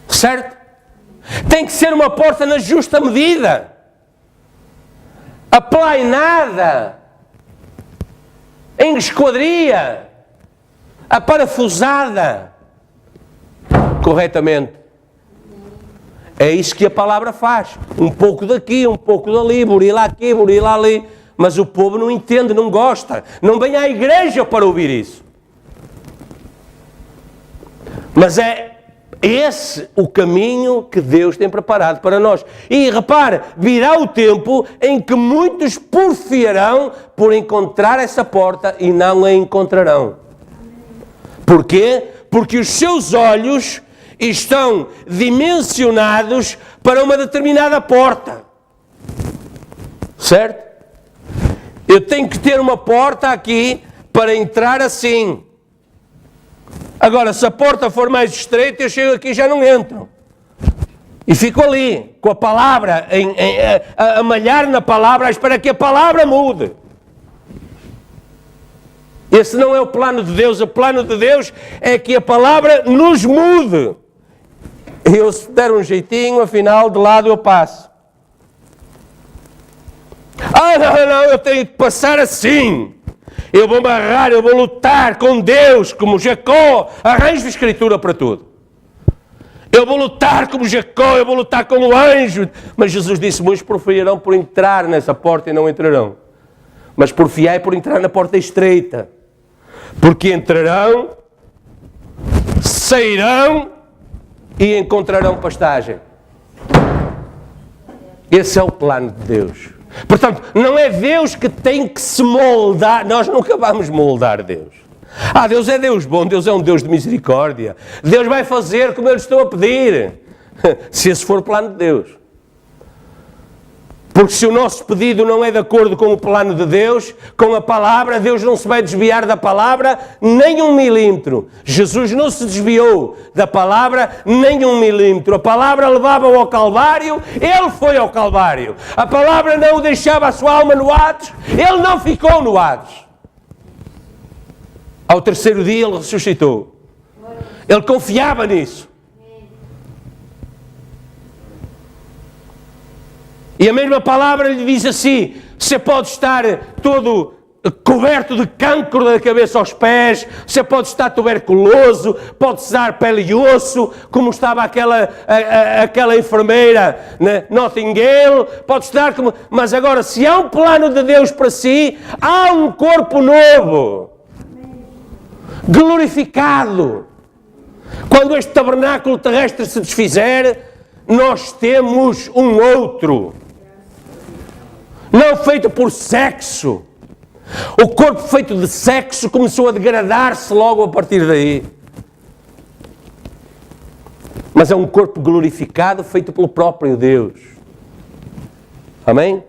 Certo? Tem que ser uma porta na justa medida. Aplainada. Em esquadria. Aparafusada. Corretamente. É isso que a palavra faz. Um pouco daqui, um pouco dali, burila aqui, burila ali. Mas o povo não entende, não gosta. Não vem à igreja para ouvir isso. Mas é esse o caminho que Deus tem preparado para nós. E repare, virá o tempo em que muitos porfiarão por encontrar essa porta e não a encontrarão. Porquê? Porque os seus olhos estão dimensionados para uma determinada porta. Certo? Eu tenho que ter uma porta aqui para entrar assim. Agora, se a porta for mais estreita, eu chego aqui e já não entro. E fico ali, com a palavra, a malhar na palavra, à espera que a palavra mude. Esse não é o plano de Deus. O plano de Deus é que a palavra nos mude. E eu, se der um jeitinho, afinal, de lado eu passo. Não, eu tenho que passar assim. Eu vou amarrar, eu vou lutar com Deus, como Jacó. Arranjo escritura para tudo. Eu vou lutar como Jacó, eu vou lutar como o anjo. Mas Jesus disse, muitos porfiarão por entrar nessa porta e não entrarão. Mas porfiai por entrar na porta estreita. Porque entrarão, sairão e encontrarão pastagem. Esse é o plano de Deus. Portanto, não é Deus que tem que se moldar. Nós nunca vamos moldar Deus. Deus é Deus bom, Deus é um Deus de misericórdia. Deus vai fazer como eu lhe estou a pedir. Se esse for o plano de Deus. Porque se o nosso pedido não é de acordo com o plano de Deus, com a palavra, Deus não se vai desviar da palavra nem 1 milímetro. Jesus não se desviou da palavra nem 1 milímetro. A palavra levava-o ao Calvário, ele foi ao Calvário. A palavra não deixava a sua alma no Hades, ele não ficou no Hades. Ao terceiro dia ele ressuscitou. Ele confiava nisso. E a mesma palavra lhe diz assim, você pode estar todo coberto de cancro da cabeça aos pés, você pode estar tuberculoso, pode estar pele e osso, como estava aquela enfermeira, né? Nightingale, pode estar como... Mas agora, se há um plano de Deus para si, há um corpo novo, glorificado. Quando este tabernáculo terrestre se desfizer, nós temos um outro. Não feito por sexo. O corpo feito de sexo começou a degradar-se logo a partir daí. Mas é um corpo glorificado feito pelo próprio Deus. Amém?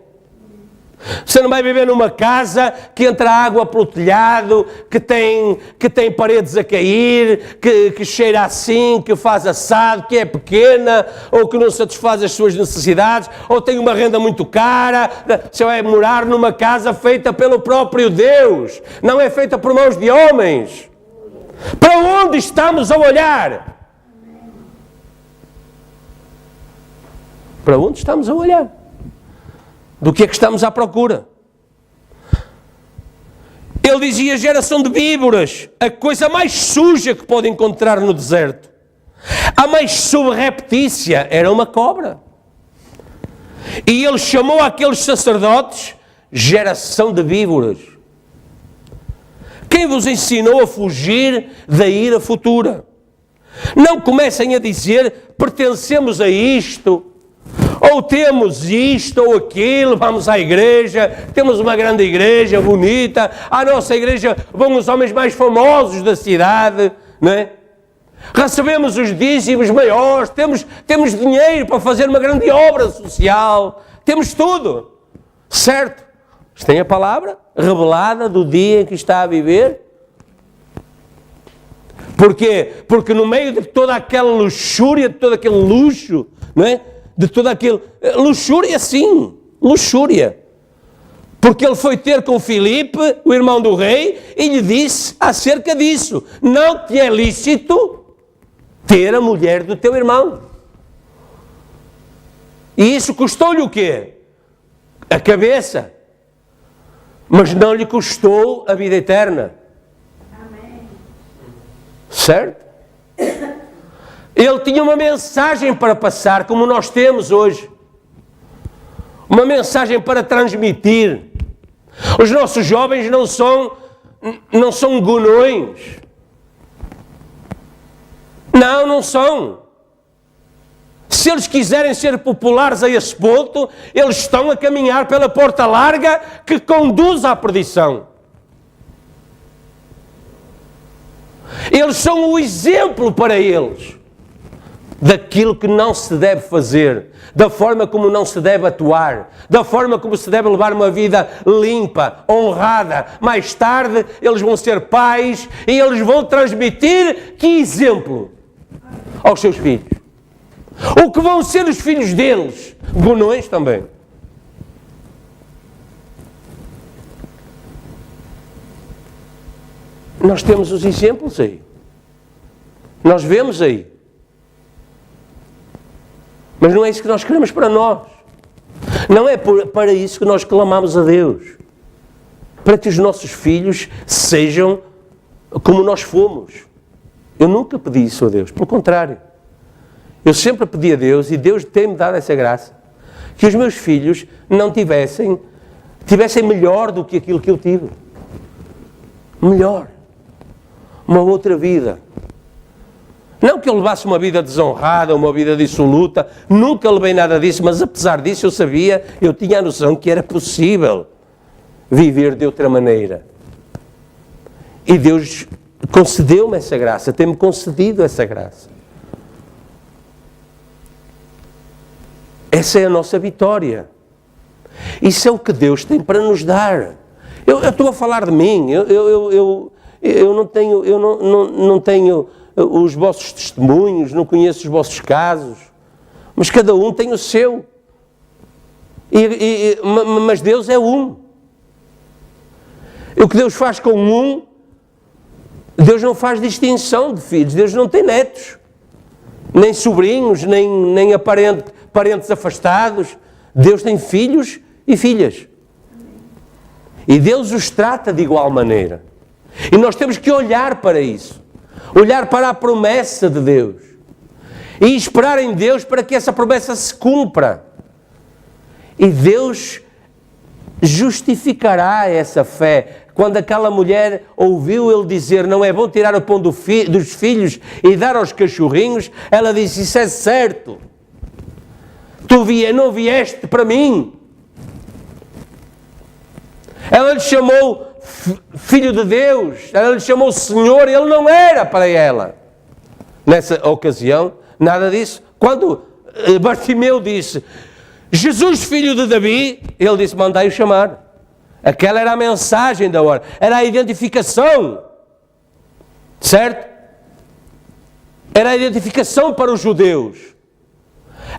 Você não vai viver numa casa que entra água pelo telhado, que tem paredes a cair, que cheira assim, que faz assado, que é pequena, ou que não satisfaz as suas necessidades, ou tem uma renda muito cara. Você vai morar numa casa feita pelo próprio Deus, não é feita por mãos de homens. Para onde estamos a olhar? Para onde estamos a olhar? Do que é que estamos à procura? Ele dizia, geração de víboras, a coisa mais suja que pode encontrar no deserto. A mais subreptícia era uma cobra. E ele chamou aqueles sacerdotes geração de víboras. Quem vos ensinou a fugir da ira futura? Não comecem a dizer, pertencemos a isto, ou temos isto ou aquilo, vamos à igreja, temos uma grande igreja bonita, à nossa igreja vão os homens mais famosos da cidade, não é? Recebemos os dízimos maiores, temos dinheiro para fazer uma grande obra social, temos tudo, certo? Mas tem a palavra revelada do dia em que está a viver. Porquê? Porque no meio de toda aquela luxúria, de todo aquele luxo, não é? De todo aquele... Luxúria, sim, luxúria. Porque ele foi ter com Filipe, o irmão do rei, e lhe disse acerca disso: não te é lícito ter a mulher do teu irmão. E isso custou-lhe o quê? A cabeça. Mas não lhe custou a vida eterna. Amém. Certo? Ele tinha uma mensagem para passar, como nós temos hoje. Uma mensagem para transmitir. Os nossos jovens não são gonões. Não são. Se eles quiserem ser populares a esse ponto, eles estão a caminhar pela porta larga que conduz à perdição. Eles são o exemplo para eles daquilo que não se deve fazer, da forma como não se deve atuar, da forma como se deve levar uma vida limpa, honrada. Mais tarde, eles vão ser pais e eles vão transmitir que exemplo aos seus filhos. O que vão ser os filhos deles? Gonões também. Nós temos os exemplos aí. Nós vemos aí. Mas não é isso que nós queremos para nós. Não é para isso que nós clamamos a Deus. Para que os nossos filhos sejam como nós fomos. Eu nunca pedi isso a Deus, pelo contrário. Eu sempre pedi a Deus, e Deus tem-me dado essa graça, que os meus filhos não tivessem melhor do que aquilo que eu tive. Melhor. Uma outra vida. Não que eu levasse uma vida desonrada, uma vida dissoluta, nunca levei nada disso, mas apesar disso eu tinha a noção que era possível viver de outra maneira. E Deus concedeu-me essa graça, tem-me concedido essa graça. Essa é a nossa vitória. Isso é o que Deus tem para nos dar. Eu estou a falar de mim, eu não tenho os vossos testemunhos, não conheço os vossos casos, mas cada um tem o seu. Mas Deus é um. E o que Deus faz com um, Deus não faz distinção de filhos. Deus não tem netos, nem sobrinhos, nem parentes afastados. Deus tem filhos e filhas. E Deus os trata de igual maneira. E nós temos que olhar para isso. Olhar para a promessa de Deus. E esperar em Deus para que essa promessa se cumpra. E Deus justificará essa fé. Quando aquela mulher ouviu ele dizer: não é bom tirar o pão dos filhos e dar aos cachorrinhos, ela disse: isso é certo. Tu não vieste para mim. Ela lhe chamou filho de Deus, ela lhe chamou Senhor, ele não era para ela. Nessa ocasião, nada disso. Quando Bartimeu disse: Jesus, filho de Davi, ele disse: mandai-o chamar. Aquela era a mensagem da hora, era a identificação, certo? Era a identificação para os judeus.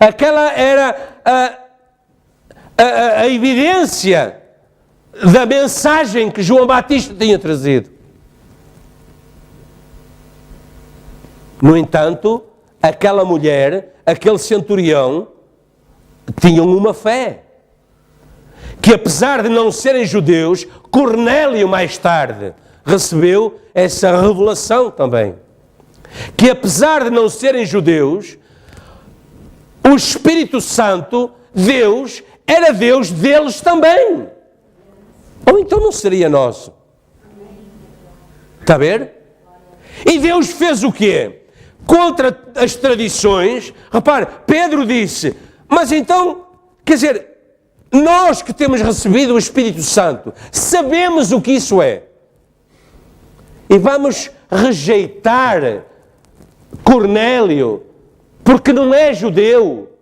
Aquela era a evidência da mensagem que João Batista tinha trazido. No entanto, aquela mulher, aquele centurião, tinham uma fé. Que apesar de não serem judeus, Cornélio mais tarde recebeu essa revelação também. Que apesar de não serem judeus, o Espírito Santo, Deus, era Deus deles também. Ou então não seria nosso. Está a ver? E Deus fez o quê? Contra as tradições. Repare, Pedro disse: mas então, quer dizer, nós que temos recebido o Espírito Santo, sabemos o que isso é. E vamos rejeitar Cornélio, porque não é judeu.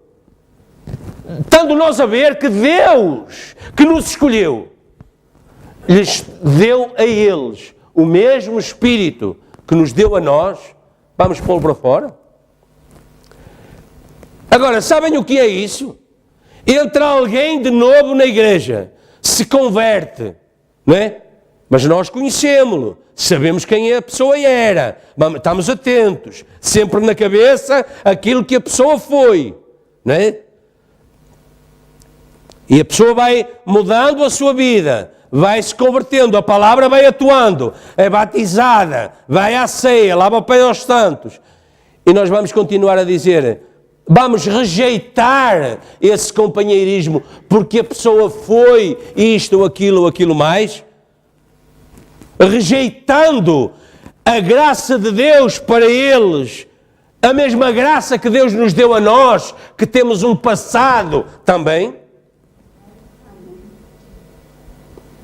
Estando nós a ver que Deus, que nos escolheu, lhes deu a eles o mesmo Espírito que nos deu a nós, vamos pô-lo para fora? Agora, sabem o que é isso? Entra alguém de novo na igreja, se converte, não é? Mas nós conhecemos-lo, sabemos quem a pessoa era, estamos atentos, sempre na cabeça aquilo que a pessoa foi, não é? E a pessoa vai mudando a sua vida, vai se convertendo, a palavra vai atuando, é batizada, vai à ceia, lava o pé aos santos. E nós vamos continuar a dizer, vamos rejeitar esse companheirismo porque a pessoa foi isto ou aquilo mais, rejeitando a graça de Deus para eles, a mesma graça que Deus nos deu a nós, que temos um passado também.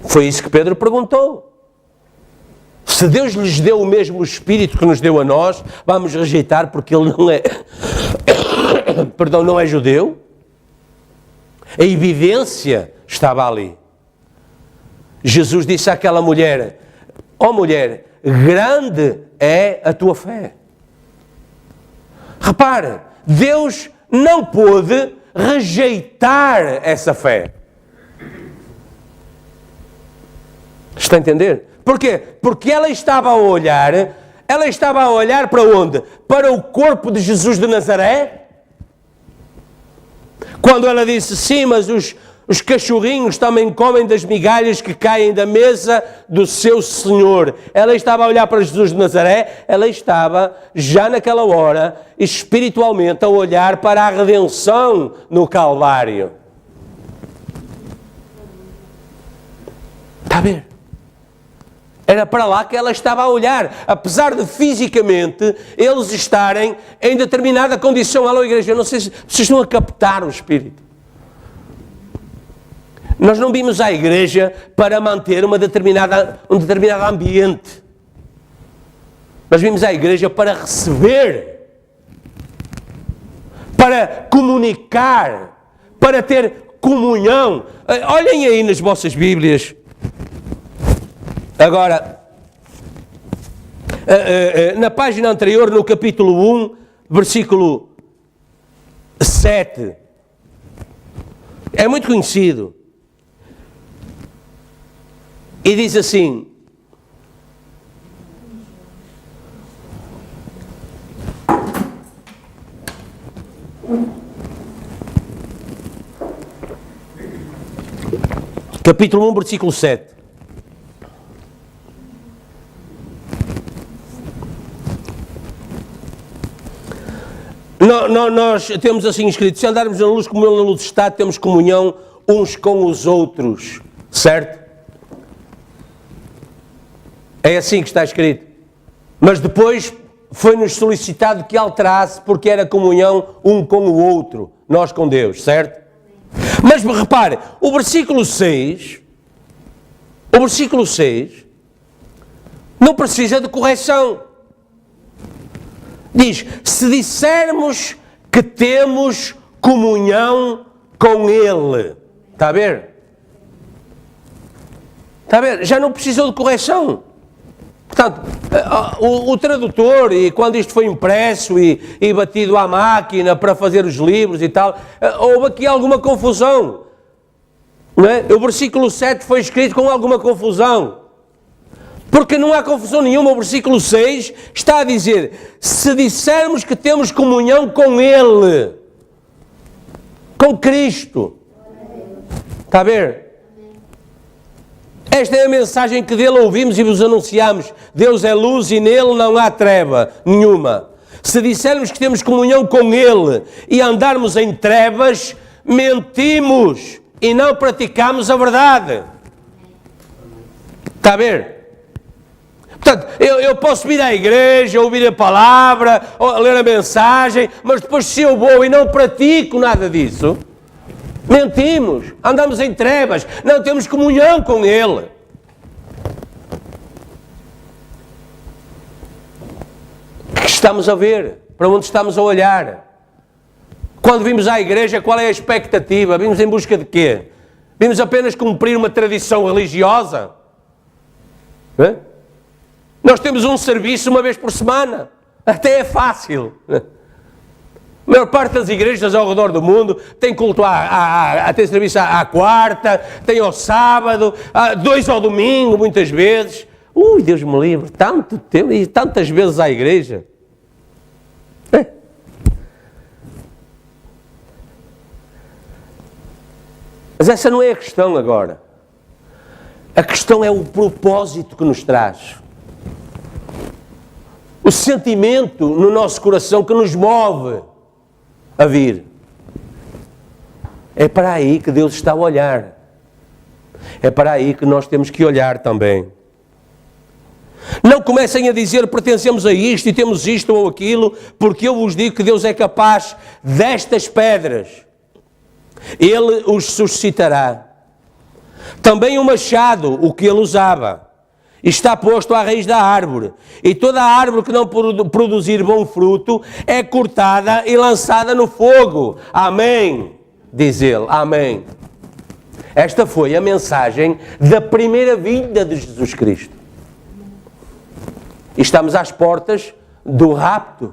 Foi isso que Pedro perguntou. Se Deus lhes deu o mesmo Espírito que nos deu a nós, vamos rejeitar porque ele não é, perdão, não é judeu? A evidência estava ali. Jesus disse àquela mulher, ó mulher, grande é a tua fé. Repare, Deus não pôde rejeitar essa fé. Está a entender? Porquê? Porque ela estava a olhar para onde? Para o corpo de Jesus de Nazaré? Quando ela disse, sim, mas os cachorrinhos também comem das migalhas que caem da mesa do seu Senhor. Ela estava a olhar para Jesus de Nazaré, ela estava, já naquela hora, espiritualmente, a olhar para a redenção no Calvário. Está a ver? Era para lá que ela estava a olhar, apesar de fisicamente eles estarem em determinada condição. Alô, igreja, eu não sei se vocês estão a captar o Espírito. Nós não vimos à igreja para manter um determinado ambiente. Nós vimos à igreja para receber, para comunicar, para ter comunhão. Olhem aí nas vossas Bíblias. Agora, na página anterior, no capítulo 1, versículo 7, é muito conhecido. E diz assim, capítulo 1, versículo 7. Nós temos assim escrito, se andarmos na luz como Ele na luz está, temos comunhão uns com os outros, certo? É assim que está escrito. Mas depois foi-nos solicitado que alterasse, porque era comunhão um com o outro, nós com Deus, certo? Mas repare, o versículo 6 não precisa de correção. Diz, se dissermos que temos comunhão com Ele. Está a ver? Está a ver? Já não precisou de correção. Portanto, o tradutor, e quando isto foi impresso e batido à máquina para fazer os livros e tal, houve aqui alguma confusão. Não é? O versículo 7 foi escrito com alguma confusão. Porque não há confusão nenhuma, o versículo 6 está a dizer, se dissermos que temos comunhão com Ele, com Cristo, está a ver? Esta é a mensagem que dele ouvimos e vos anunciamos, Deus é luz e nele não há treva nenhuma. Se dissermos que temos comunhão com Ele e andarmos em trevas, mentimos e não praticamos a verdade. Está a ver? Portanto, eu posso vir à igreja, ouvir a palavra, ler a mensagem, mas depois se eu vou e não pratico nada disso, mentimos, andamos em trevas, não temos comunhão com Ele. O que estamos a ver? Para onde estamos a olhar? Quando vimos à igreja, qual é a expectativa? Vimos em busca de quê? Vimos apenas cumprir uma tradição religiosa? Nós temos um serviço uma vez por semana. Até é fácil. A maior parte das igrejas ao redor do mundo tem culto tem serviço à quarta, tem ao sábado, 2 ao domingo, muitas vezes. Deus me livre, tanto tempo e tantas vezes à igreja. Mas essa não é a questão agora. A questão é o propósito que nos traz. O sentimento no nosso coração que nos move a vir. É para aí que Deus está a olhar. É para aí que nós temos que olhar também. Não comecem a dizer pertencemos a isto e temos isto ou aquilo, porque eu vos digo que Deus é capaz destas pedras. Ele os suscitará. Também o machado, o que ele usava, está posto à raiz da árvore. E toda a árvore que não produzir bom fruto é cortada e lançada no fogo. Amém, diz ele. Amém. Esta foi a mensagem da primeira vinda de Jesus Cristo. Estamos às portas do rapto.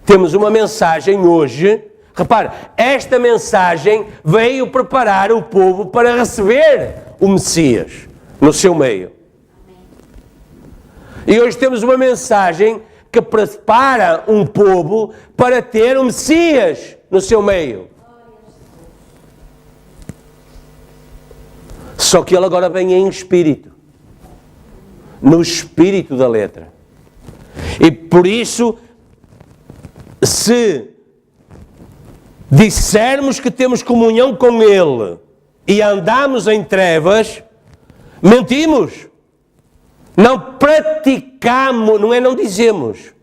Temos uma mensagem hoje. Repare, esta mensagem veio preparar o povo para receber o Messias no seu meio. E hoje temos uma mensagem que prepara um povo para ter o Messias no seu meio. Só que ele agora vem em espírito. No espírito da letra. E por isso, se dissermos que temos comunhão com Ele e andamos em trevas, mentimos. Não praticamos, não dizemos.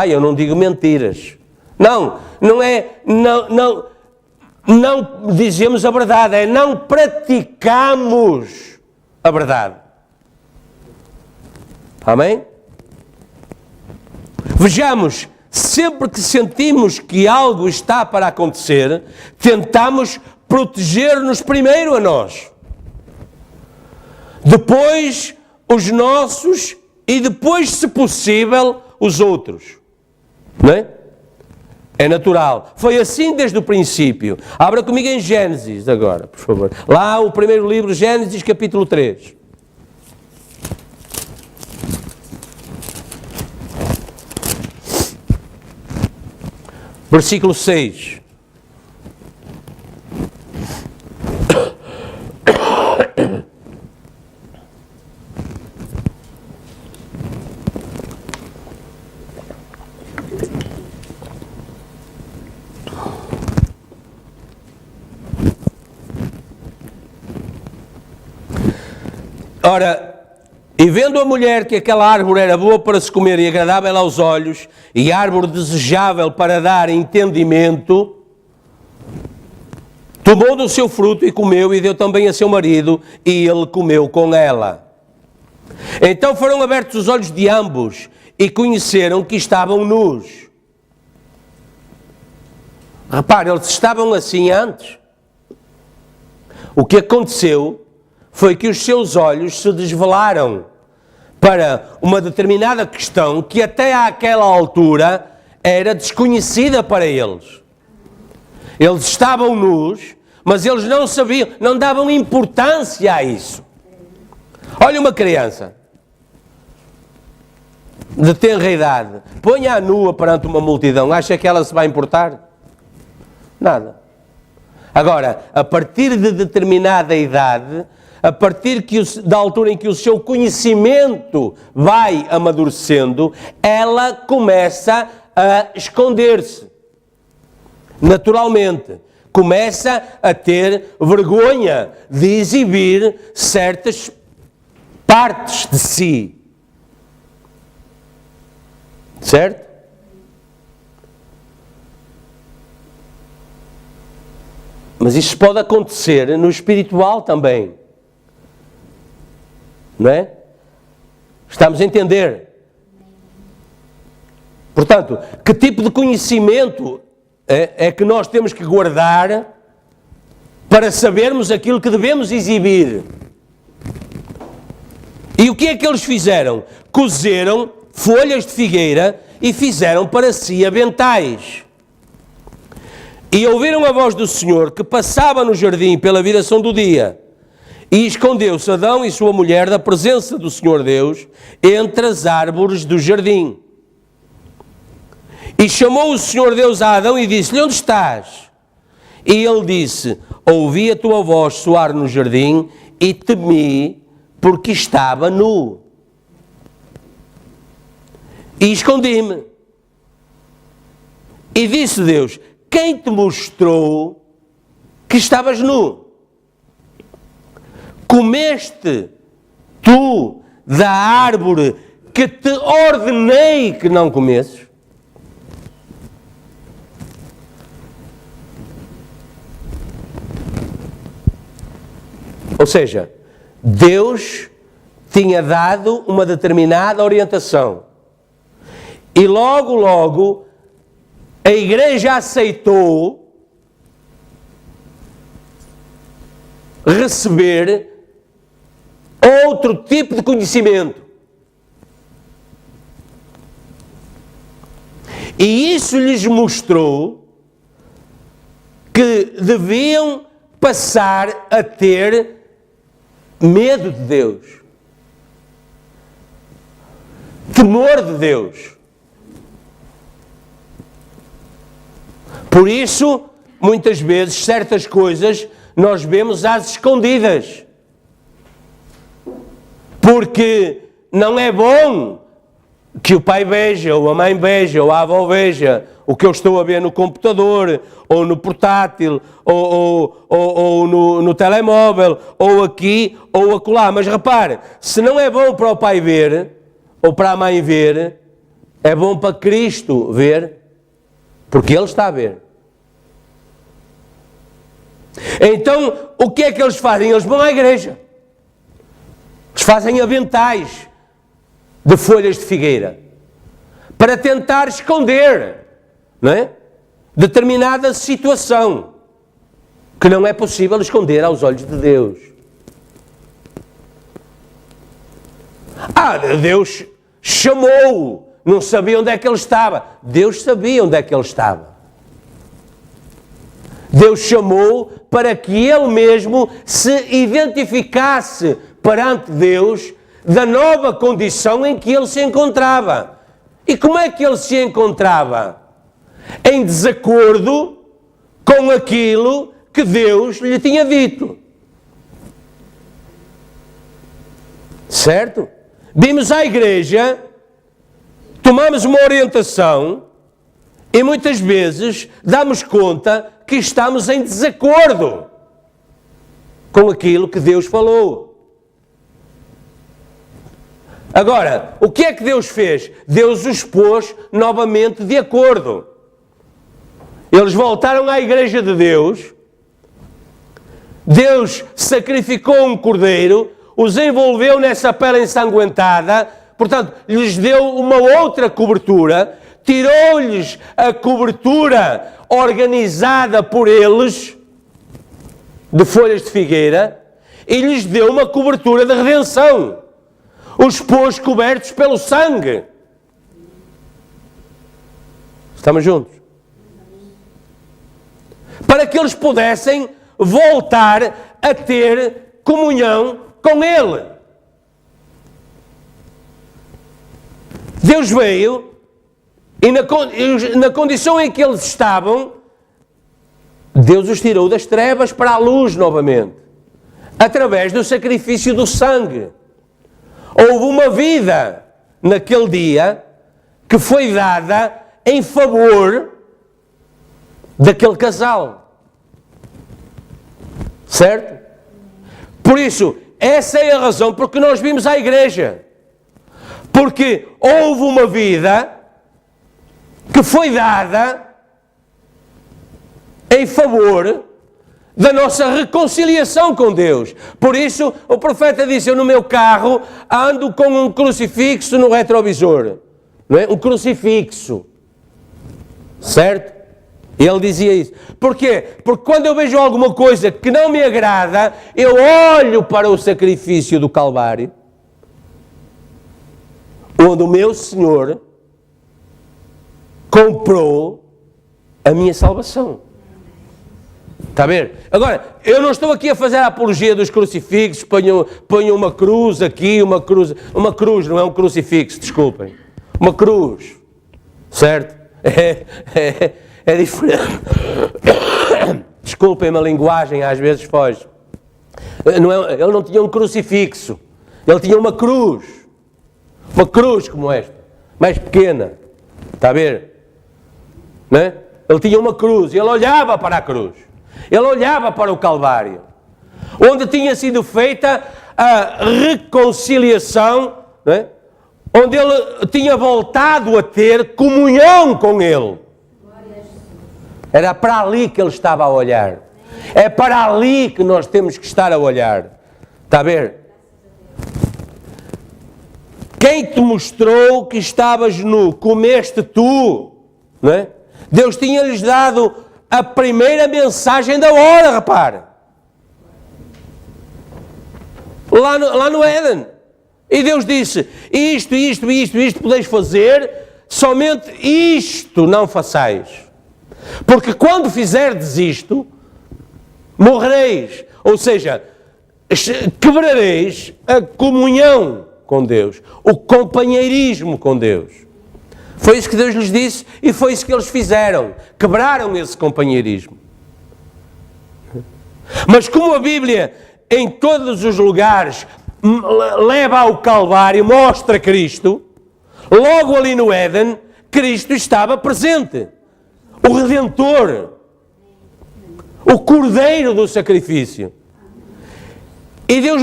Eu não digo mentiras. Não dizemos a verdade, não praticamos a verdade. Amém? Vejamos, sempre que sentimos que algo está para acontecer, tentamos proteger-nos primeiro a nós. Depois os nossos e depois, se possível, os outros. Não é? É natural. Foi assim desde o princípio. Abra comigo em Gênesis agora, por favor. Lá o primeiro livro, Gênesis, capítulo 3. Versículo 6. Ora, e vendo a mulher que aquela árvore era boa para se comer e agradável aos olhos, e árvore desejável para dar entendimento, tomou do seu fruto e comeu, e deu também a seu marido, e ele comeu com ela. Então foram abertos os olhos de ambos, e conheceram que estavam nus. Repare, eles estavam assim antes. O que aconteceu foi que os seus olhos se desvelaram para uma determinada questão que até àquela altura era desconhecida para eles. Eles estavam nus, mas eles não sabiam, não davam importância a isso. Olha uma criança de tenra idade, ponha-a nua perante uma multidão, acha que ela se vai importar? Nada. Agora, a partir de determinada idade, a partir da altura em que o seu conhecimento vai amadurecendo, ela começa a esconder-se. Naturalmente, começa a ter vergonha de exibir certas partes de si. Certo? Mas isso pode acontecer no espiritual também. Não é? Estamos a entender? Portanto, que tipo de conhecimento é que nós temos que guardar para sabermos aquilo que devemos exibir? E o que é que eles fizeram? Cozeram folhas de figueira e fizeram para si aventais. E ouviram a voz do Senhor que passava no jardim pela viração do dia. E escondeu-se Adão e sua mulher da presença do Senhor Deus entre as árvores do jardim. E chamou o Senhor Deus a Adão e disse-lhe: onde estás? E ele disse: ouvi a tua voz soar no jardim e temi, porque estava nu. E escondi-me. E disse Deus: quem te mostrou que estavas nu? Comeste tu da árvore que te ordenei que não comesses? Ou seja, Deus tinha dado uma determinada orientação. E logo, a igreja aceitou receber outro tipo de conhecimento. E isso lhes mostrou que deviam passar a ter medo de Deus, temor de Deus. Por isso, muitas vezes, certas coisas nós vemos às escondidas. Porque não é bom que o pai veja, ou a mãe veja, ou a avó veja o que eu estou a ver no computador, ou no portátil, ou no telemóvel, ou aqui, ou acolá. Mas repare, se não é bom para o pai ver, ou para a mãe ver, é bom para Cristo ver, porque Ele está a ver. Então, o que é que eles fazem? Eles vão à igreja. Eles fazem aventais de folhas de figueira para tentar esconder, não é? Determinada situação que não é possível esconder aos olhos de Deus. Deus chamou, não sabia onde é que ele estava. Deus sabia onde é que ele estava. Deus chamou para que ele mesmo se identificasse perante Deus da nova condição em que ele se encontrava. E como é que ele se encontrava? Em desacordo com aquilo que Deus lhe tinha dito. Certo? Vimos à igreja, tomamos uma orientação e muitas vezes damos conta que estamos em desacordo com aquilo que Deus falou. Agora, o que é que Deus fez? Deus os pôs novamente de acordo. Eles voltaram à igreja de Deus. Deus sacrificou um cordeiro, os envolveu nessa pele ensanguentada, portanto, lhes deu uma outra cobertura, tirou-lhes a cobertura organizada por eles, de folhas de figueira, e lhes deu uma cobertura de redenção. Os pôs cobertos pelo sangue. Estamos juntos? Para que eles pudessem voltar a ter comunhão com Ele. Deus veio e na condição em que eles estavam, Deus os tirou das trevas para a luz novamente, através do sacrifício do sangue. Houve uma vida naquele dia que foi dada em favor daquele casal. Certo? Por isso, essa é a razão porque nós vimos à igreja. Porque houve uma vida que foi dada em favor da nossa reconciliação com Deus. Por isso, o profeta disse: eu no meu carro ando com um crucifixo no retrovisor. Não é? Um crucifixo. Certo? Ele dizia isso. Porquê? Porque quando eu vejo alguma coisa que não me agrada, eu olho para o sacrifício do Calvário onde o meu Senhor comprou a minha salvação. Está a ver? Agora, eu não estou aqui a fazer a apologia dos crucifixos, ponham uma cruz aqui, uma cruz, não é um crucifixo, desculpem. Uma cruz, certo? É diferente. Desculpem-me a linguagem, às vezes foge. Ele não tinha um crucifixo, ele tinha uma cruz como esta, mais pequena, está a ver? Não é? Ele tinha uma cruz, ele olhava para a cruz, ele olhava para o Calvário, onde tinha sido feita a reconciliação, não é? Onde ele tinha voltado a ter comunhão com ele. Era para ali que ele estava a olhar. É para ali que nós temos que estar a olhar. Está a ver? Quem te mostrou que estavas nu? Comeste tu. Não é? Deus tinha-lhes dado a primeira mensagem da hora, repare. Lá no Éden. E Deus disse, isto podeis fazer, somente isto não façais. Porque quando fizerdes isto, morrereis. Ou seja, quebrareis a comunhão com Deus, o companheirismo com Deus. Foi isso que Deus lhes disse e foi isso que eles fizeram. Quebraram esse companheirismo. Mas como a Bíblia, em todos os lugares, leva ao Calvário, mostra Cristo, logo ali no Éden, Cristo estava presente. O Redentor, o Cordeiro do sacrifício. E Deus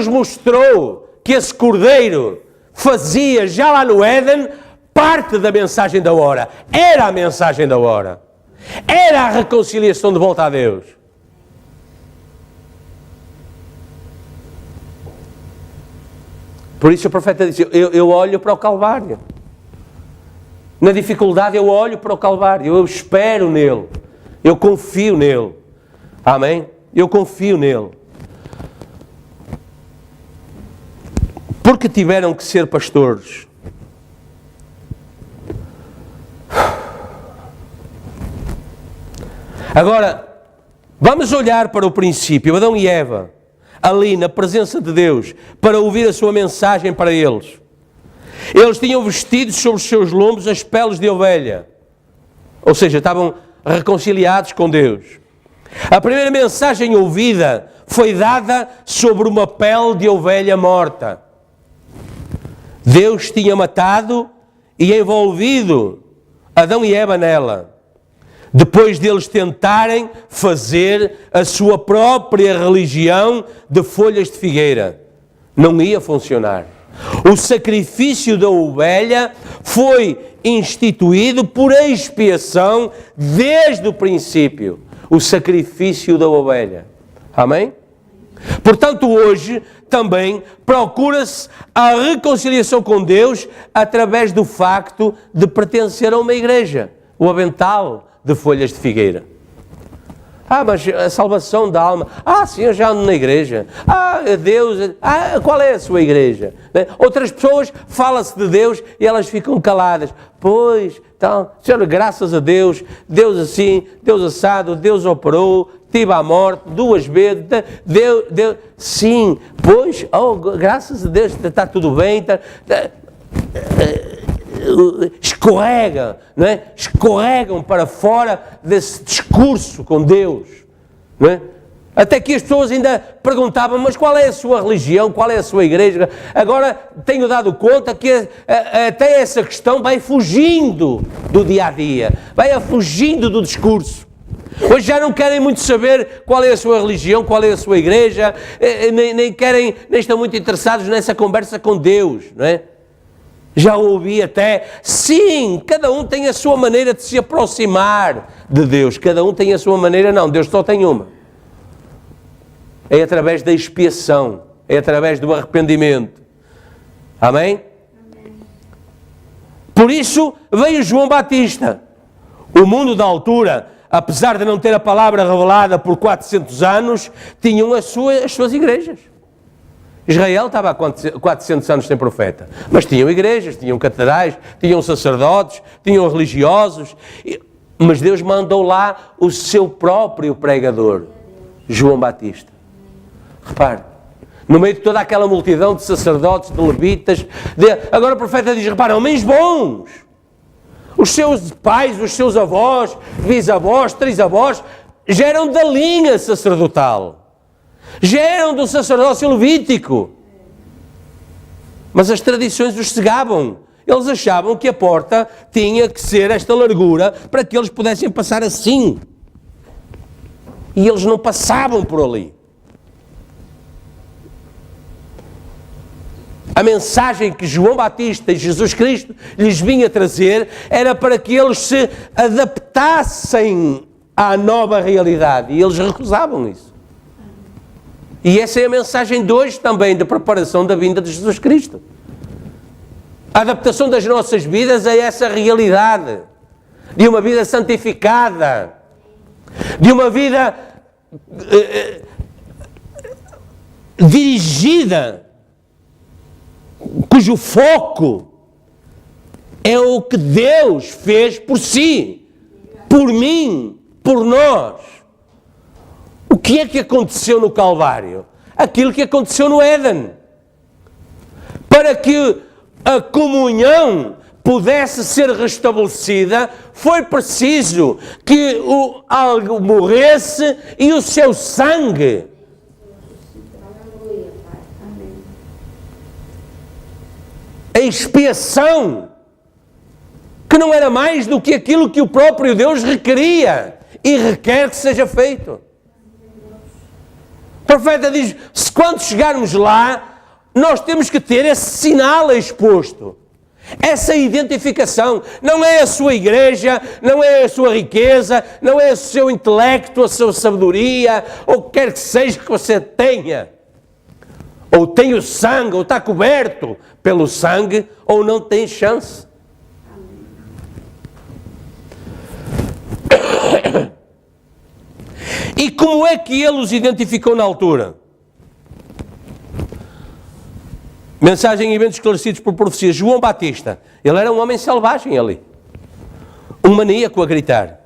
mostrou que esse Cordeiro fazia, já lá no Éden, parte da mensagem da hora. Era a mensagem da hora. Era a reconciliação de volta a Deus. Por isso o profeta disse, eu olho para o Calvário. Na dificuldade eu olho para o Calvário, eu espero nele, eu confio nele. Amém? Eu confio nele. Porque tiveram que ser pastores. Agora, vamos olhar para o princípio, Adão e Eva, ali na presença de Deus, para ouvir a sua mensagem para eles. Eles tinham vestidos sobre os seus lombos as peles de ovelha. Ou seja, estavam reconciliados com Deus. A primeira mensagem ouvida foi dada sobre uma pele de ovelha morta. Deus tinha matado e envolvido Adão e Eva nela. Depois deles tentarem fazer a sua própria religião de folhas de figueira. Não ia funcionar. O sacrifício da ovelha foi instituído por expiação desde o princípio. O sacrifício da ovelha. Amém? Portanto, hoje também procura-se a reconciliação com Deus através do facto de pertencer a uma igreja. O avental de folhas de figueira. Mas a salvação da alma. Sim, eu já ando na igreja. Deus. Qual é a sua igreja? Outras pessoas fala-se de Deus e elas ficam caladas. Pois, então, Senhor, graças a Deus, Deus assim, Deus assado, Deus operou, tive à morte 2 vezes, Deus, sim, pois, graças a Deus, está tudo bem, escorregam, não é? Escorregam para fora desse discurso com Deus, não é? Até que as pessoas ainda perguntavam, mas qual é a sua religião, qual é a sua igreja? Agora tenho dado conta que até essa questão vai fugindo do dia-a-dia, vai fugindo do discurso. Hoje já não querem muito saber qual é a sua religião, qual é a sua igreja, nem estão muito interessados nessa conversa com Deus, não é? Já ouvi até, sim, cada um tem a sua maneira de se aproximar de Deus, cada um tem a sua maneira, não, Deus só tem uma. É através da expiação, é através do arrependimento. Amém? Por isso veio João Batista. O mundo da altura, apesar de não ter a palavra revelada por 400 anos, tinham as suas igrejas. Israel estava há 400 anos sem profeta, mas tinham igrejas, tinham catedrais, tinham sacerdotes, tinham religiosos, mas Deus mandou lá o seu próprio pregador, João Batista. Repare, no meio de toda aquela multidão de sacerdotes, de levitas, agora o profeta diz, repare, homens bons, os seus pais, os seus avós, bisavós, trisavós, já eram da linha sacerdotal. Já eram do sacerdócio levítico. Mas as tradições os cegavam. Eles achavam que a porta tinha que ser esta largura para que eles pudessem passar assim. E eles não passavam por ali. A mensagem que João Batista e Jesus Cristo lhes vinha trazer era para que eles se adaptassem à nova realidade. E eles recusavam isso. E essa é a mensagem de hoje também, da preparação da vinda de Jesus Cristo. A adaptação das nossas vidas a essa realidade. De uma vida santificada. De uma vida dirigida. Cujo foco é o que Deus fez por si. Por mim. Por nós. O que é que aconteceu no Calvário? Aquilo que aconteceu no Éden. Para que a comunhão pudesse ser restabelecida, foi preciso que algo morresse e o seu sangue. A expiação, que não era mais do que aquilo que o próprio Deus requeria e requer que seja feito. O profeta diz, se quando chegarmos lá, nós temos que ter esse sinal exposto. Essa identificação. Não é a sua igreja, não é a sua riqueza, não é o seu intelecto, a sua sabedoria, ou o que quer que seja que você tenha. Ou tem o sangue, ou está coberto pelo sangue, ou não tem chance. E como é que ele os identificou na altura? Mensagem e eventos esclarecidos por profecia. João Batista, ele era um homem selvagem ali. Um maníaco a gritar.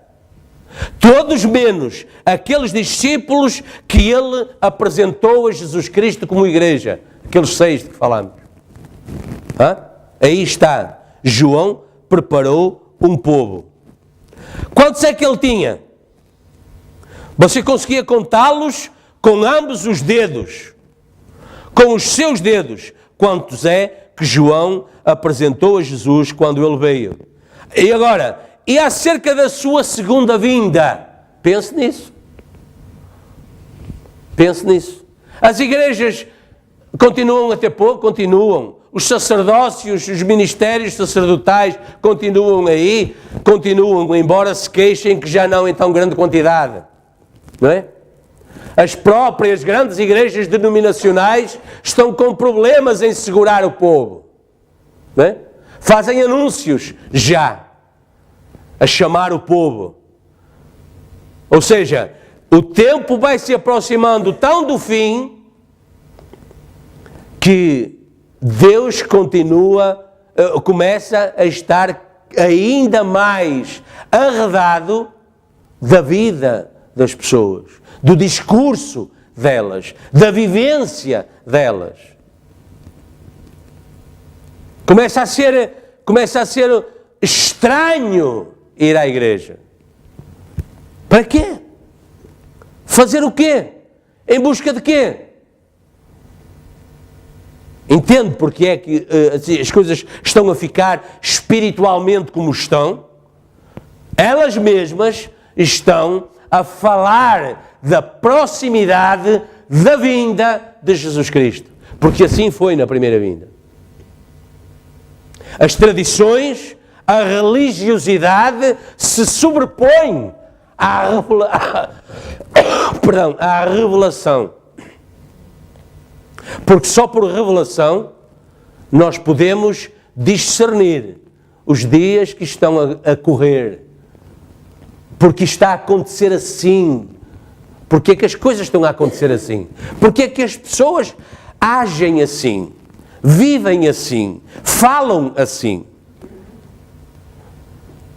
Todos menos aqueles discípulos que ele apresentou a Jesus Cristo como igreja. Aqueles 6 de que falamos. Aí está. João preparou um povo. Quantos é que ele tinha? Você conseguia contá-los com ambos os dedos. Com os seus dedos. Quantos é que João apresentou a Jesus quando ele veio? E agora, e acerca da sua segunda vinda? Pense nisso. Pense nisso. As igrejas continuam a ter pouco? Continuam. Os sacerdócios, os ministérios sacerdotais continuam aí? Continuam, embora se queixem que já não em tão grande quantidade. Não é? As próprias grandes igrejas denominacionais estão com problemas em segurar o povo. Não é? Fazem anúncios já a chamar o povo. Ou seja, o tempo vai se aproximando tão do fim que Deus começa a estar ainda mais arredado da vida das pessoas, do discurso delas, da vivência delas. Começa a ser estranho ir à igreja. Para quê? Fazer o quê? Em busca de quê? Entende porque é que as coisas estão a ficar espiritualmente como estão? Elas mesmas estão a falar da proximidade da vinda de Jesus Cristo. Porque assim foi na primeira vinda. As tradições, a religiosidade se sobrepõem à revelação. Porque só por revelação nós podemos discernir os dias que estão a correr. Porque está a acontecer assim. Porque é que as coisas estão a acontecer assim? Porque é que as pessoas agem assim, vivem assim, falam assim.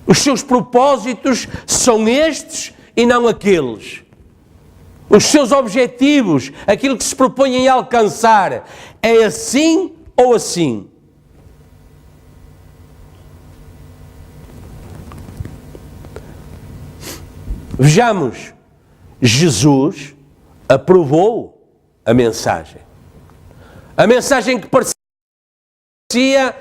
Os seus propósitos são estes e não aqueles. Os seus objetivos, aquilo que se propõem a alcançar, é assim ou assim. Vejamos, Jesus aprovou a mensagem. A mensagem que parecia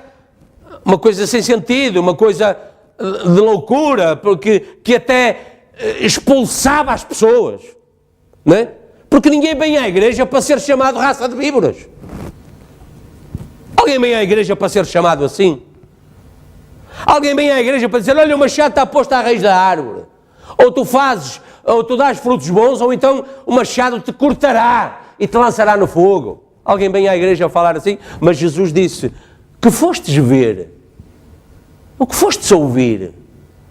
uma coisa sem sentido, uma coisa de loucura, porque que até expulsava as pessoas, não é? Porque ninguém vem à igreja para ser chamado raça de víboras. Alguém vem à igreja para ser chamado assim? Alguém vem à igreja para dizer, olha, o machado está posto à raiz da árvore. Ou tu dás frutos bons, ou então o machado te cortará e te lançará no fogo. Alguém vem à igreja a falar assim, mas Jesus disse, que fostes ver? O que fostes ouvir?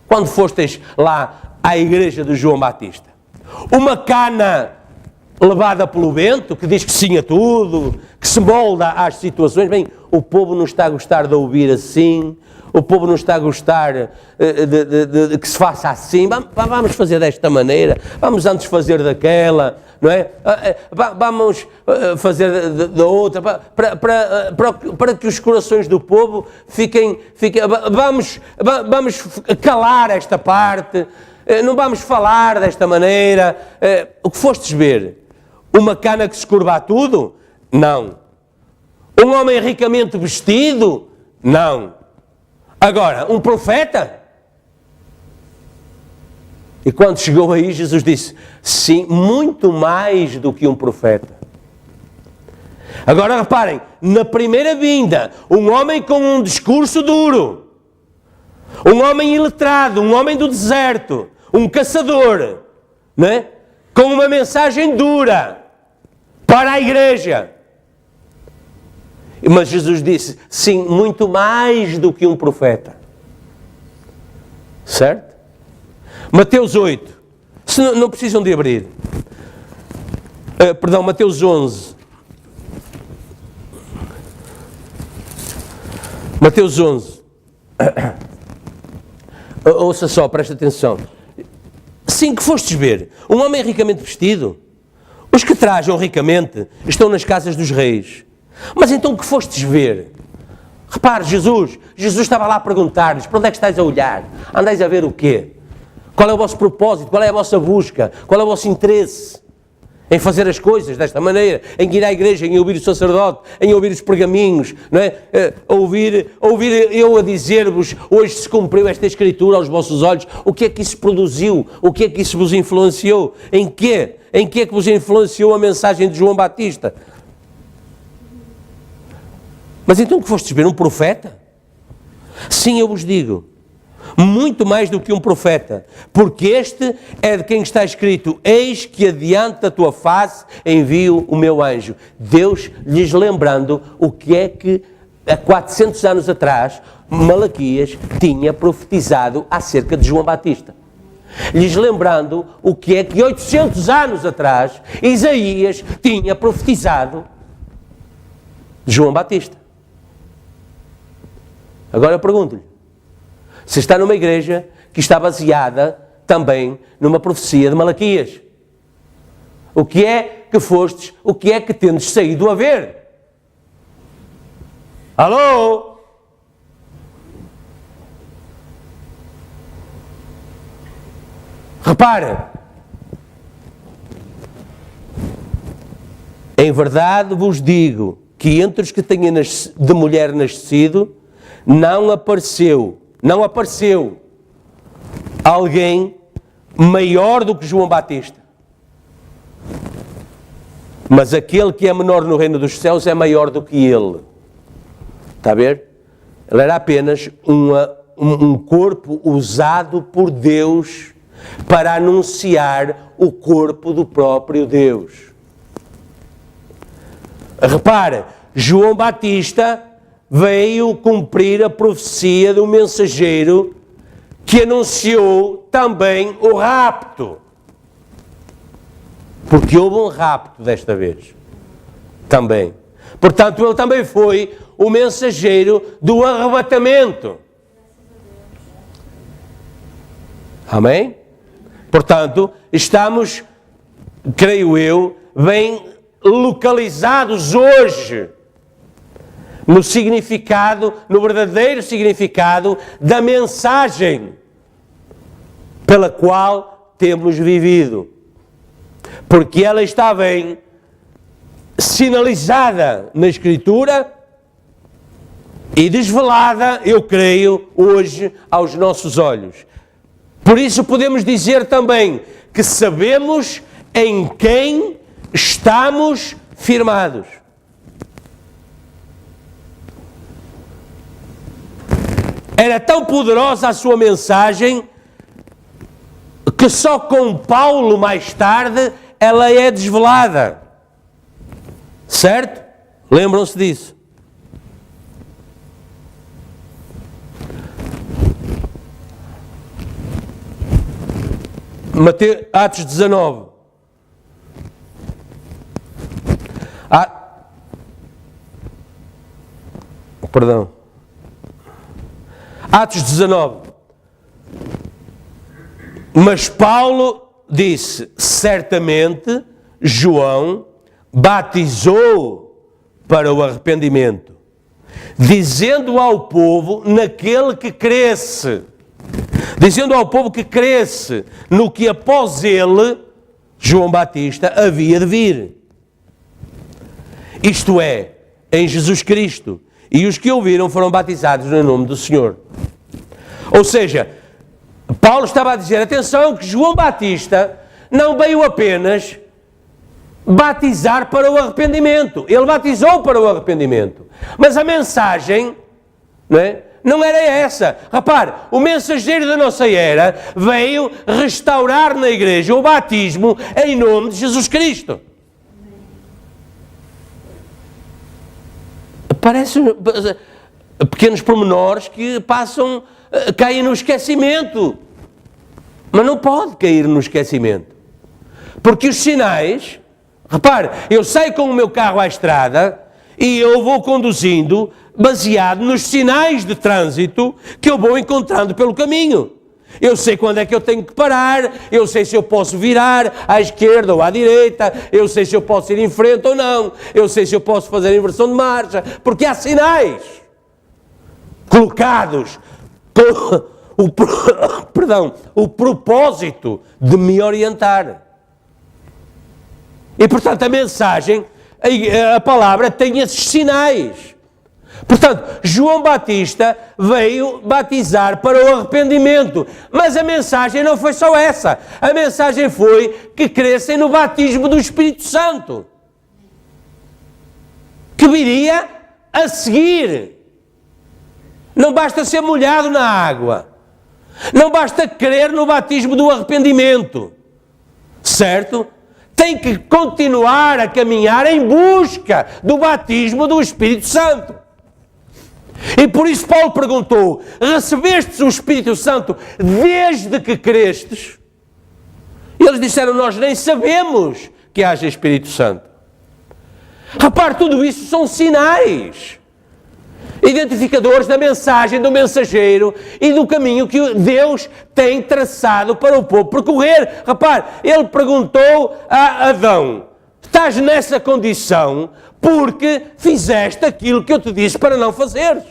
Quando fostes lá à igreja de João Batista? Uma cana levada pelo vento, que diz que sim a tudo, que se molda às situações. Bem, o povo não está a gostar de ouvir assim, o povo não está a gostar de que se faça assim. Vamos fazer desta maneira, vamos antes fazer daquela, não é? Vamos fazer da outra, para que os corações do povo fiquem vamos calar esta parte, não vamos falar desta maneira. O que fostes ver? Uma cana que se curva a tudo? Não. Um homem ricamente vestido? Não. Agora, um profeta? E quando chegou aí, Jesus disse, sim, muito mais do que um profeta. Agora reparem, na primeira vinda, um homem com um discurso duro, um homem iletrado, um homem do deserto, um caçador, não é? Com uma mensagem dura para a igreja. Mas Jesus disse, sim, muito mais do que um profeta. Certo? Mateus 8. Se não precisam de abrir. Mateus 11. Mateus 11. Ouça só, presta atenção. Sim, que fostes ver? Um homem ricamente vestido? Os que trajam ricamente estão nas casas dos reis. Mas então o que fostes ver? Repare, Jesus estava lá a perguntar-lhes, para onde é que estáis a olhar? Andais a ver o quê? Qual é o vosso propósito? Qual é a vossa busca? Qual é o vosso interesse? Em fazer as coisas desta maneira, em ir à igreja, em ouvir o sacerdote, em ouvir os pergaminhos, não é? Ouvir eu a dizer-vos, hoje se cumpriu esta escritura aos vossos olhos, o que é que isso produziu? O que é que isso vos influenciou? Em quê? Em que é que vos influenciou a mensagem de João Batista? Mas então o que fostes ver? Um profeta? Sim, eu vos digo, muito mais do que um profeta, porque este é de quem está escrito, eis que adiante da tua face envio o meu anjo. Deus lhes lembrando o que é que há 400 anos atrás Malaquias tinha profetizado acerca de João Batista. Lhes lembrando o que é que 800 anos atrás Isaías tinha profetizado de João Batista. Agora eu pergunto-lhe, se está numa igreja que está baseada também numa profecia de Malaquias, o que é que fostes, o que é que tendes saído a ver? Alô? Repare, em verdade vos digo que entre os que têm de mulher nascido, não apareceu alguém maior do que João Batista. Mas aquele que é menor no reino dos céus é maior do que ele. Está a ver? Ele era apenas um corpo usado por Deus para anunciar o corpo do próprio Deus. Repare, João Batista veio cumprir a profecia do mensageiro que anunciou também o rapto. Porque houve um rapto desta vez. Também. Portanto, ele também foi o mensageiro do arrebatamento. Amém? Portanto, estamos, creio eu, bem localizados hoje no significado, no verdadeiro significado da mensagem pela qual temos vivido. Porque ela está bem sinalizada na Escritura e desvelada, eu creio, hoje aos nossos olhos. Por isso podemos dizer também que sabemos em quem estamos firmados. Era tão poderosa a sua mensagem que só com Paulo mais tarde ela é desvelada. Certo? Lembram-se disso? Atos 19. Atos 19. Mas Paulo disse, certamente João batizou para o arrependimento, dizendo ao povo naquele que cresce, dizendo ao povo que cresce no que após ele, João Batista, havia de vir. Isto é, em Jesus Cristo. E os que ouviram foram batizados no nome do Senhor. Ou seja, Paulo estava a dizer, atenção, que João Batista não veio apenas batizar para o arrependimento. Ele batizou para o arrependimento. Mas a mensagem, não era essa. Repare, o mensageiro da nossa era veio restaurar na igreja o batismo em nome de Jesus Cristo. Parecem pequenos pormenores que caem no esquecimento. Mas não pode cair no esquecimento. Porque os sinais, repare, eu saio com o meu carro à estrada e eu vou conduzindo baseado nos sinais de trânsito que eu vou encontrando pelo caminho. Eu sei quando é que eu tenho que parar, eu sei se eu posso virar à esquerda ou à direita, eu sei se eu posso ir em frente ou não, eu sei se eu posso fazer a inversão de marcha, porque há sinais colocados com o propósito de me orientar. E portanto a mensagem, a palavra tem esses sinais. Portanto, João Batista veio batizar para o arrependimento, mas a mensagem não foi só essa. A mensagem foi que crescem no batismo do Espírito Santo, que viria a seguir. Não basta ser molhado na água, não basta crer no batismo do arrependimento, certo? Tem que continuar a caminhar em busca do batismo do Espírito Santo. E por isso Paulo perguntou, recebestes o Espírito Santo desde que crestes? E eles disseram, nós nem sabemos que haja Espírito Santo. Repare, tudo isso são sinais identificadores da mensagem do mensageiro e do caminho que Deus tem traçado para o povo percorrer. Repare, ele perguntou a Adão, estás nessa condição porque fizeste aquilo que eu te disse para não fazeres.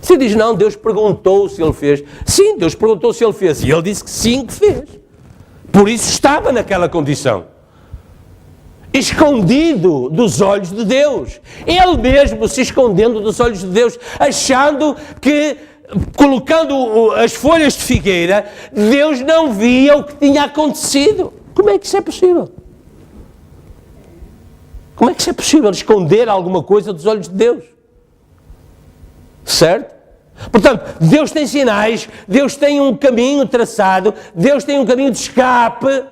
Você diz, não, Deus perguntou se ele fez. Sim, Deus perguntou se ele fez. E ele disse que sim, que fez. Por isso estava naquela condição. Escondido dos olhos de Deus. Ele mesmo se escondendo dos olhos de Deus, achando que, colocando as folhas de figueira, Deus não via o que tinha acontecido. Como é que isso é possível? Como é que isso é possível, esconder alguma coisa dos olhos de Deus? Certo? Portanto, Deus tem sinais, Deus tem um caminho traçado, Deus tem um caminho de escape.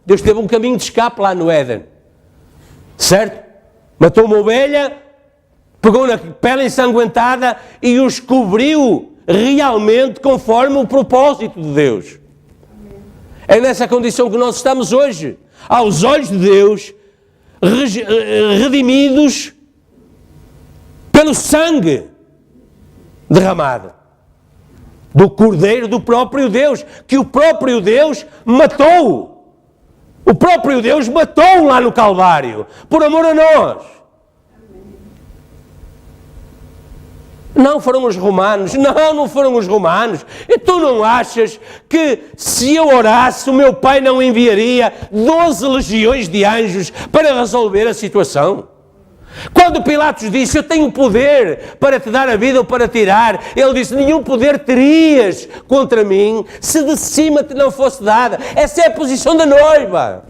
Deus teve um caminho de escape lá no Éden. Certo? Matou uma ovelha, pegou na pele ensanguentada e os cobriu realmente conforme o propósito de Deus. É nessa condição que nós estamos hoje. Aos olhos de Deus, redimidos pelo sangue derramado do Cordeiro do próprio Deus, que o próprio Deus matou. O próprio Deus matou lá no Calvário, por amor a nós. Não foram os romanos, não foram os romanos. E tu não achas que se eu orasse o meu Pai não enviaria 12 legiões de anjos para resolver a situação? Quando Pilatos disse, eu tenho poder para te dar a vida ou para tirar, ele disse, nenhum poder terias contra mim se de cima te não fosse dada. Essa é a posição da noiva.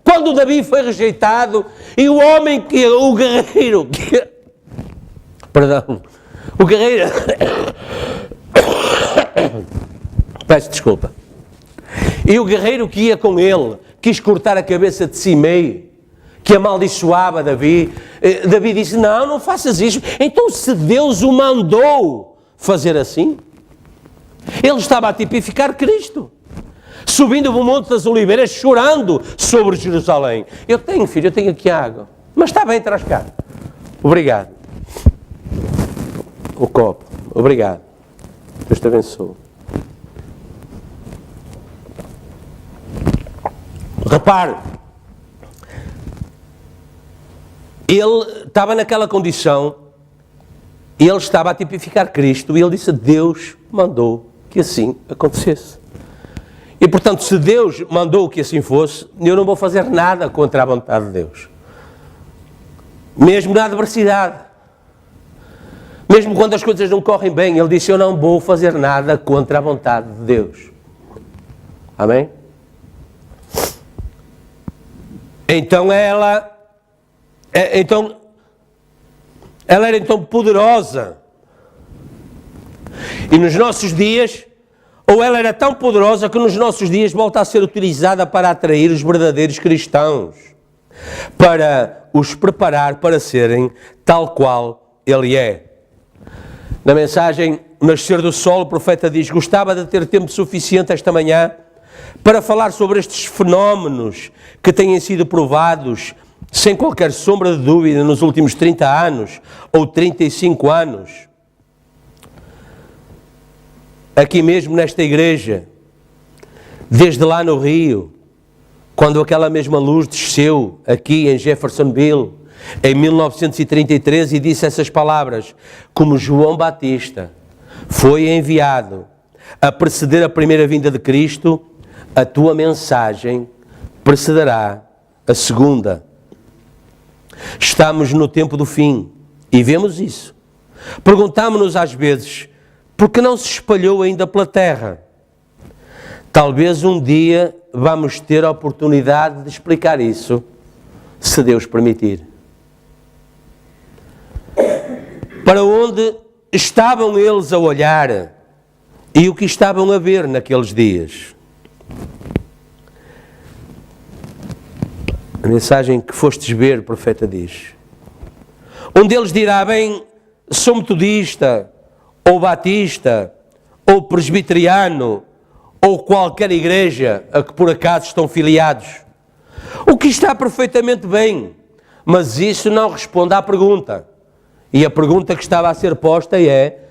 Quando Davi foi rejeitado e o guerreiro, peço desculpa, e o guerreiro que ia com ele quis cortar a cabeça de Simei, que amaldiçoava Davi, Davi disse, não faças isso. Então se Deus o mandou fazer assim, ele estava a tipificar Cristo, subindo o Monte das Oliveiras, chorando sobre Jerusalém. Eu tenho aqui água, mas está bem, traz cá. Obrigado. O copo, obrigado. Deus te abençoe. Repare, ele estava naquela condição, ele estava a tipificar Cristo, e ele disse, Deus mandou que assim acontecesse. E, portanto, se Deus mandou que assim fosse, eu não vou fazer nada contra a vontade de Deus. Mesmo na adversidade. Mesmo quando as coisas não correm bem, ele disse, eu não vou fazer nada contra a vontade de Deus. Amém? Então ela era então poderosa. E nos nossos dias, ou ela era tão poderosa que nos nossos dias volta a ser utilizada para atrair os verdadeiros cristãos, para os preparar para serem tal qual ele é. Na mensagem Nascer do Sol, o profeta diz, gostava de ter tempo suficiente esta manhã para falar sobre estes fenómenos que têm sido provados sem qualquer sombra de dúvida nos últimos 30 anos ou 35 anos. Aqui mesmo nesta igreja, desde lá no Rio, quando aquela mesma luz desceu aqui em Jeffersonville, em 1933, e disse essas palavras, como João Batista foi enviado a preceder a primeira vinda de Cristo, a tua mensagem precederá a segunda. Estamos no tempo do fim e vemos isso. Perguntamos-nos às vezes, por que não se espalhou ainda pela terra? Talvez um dia vamos ter a oportunidade de explicar isso, se Deus permitir. Para onde estavam eles a olhar e o que estavam a ver naqueles dias? A mensagem que fostes ver, o profeta diz. Um deles dirá, bem, sou metodista, ou batista, ou presbiteriano, ou qualquer igreja a que por acaso estão filiados. O que está perfeitamente bem, mas isso não responde à pergunta. E a pergunta que estava a ser posta é,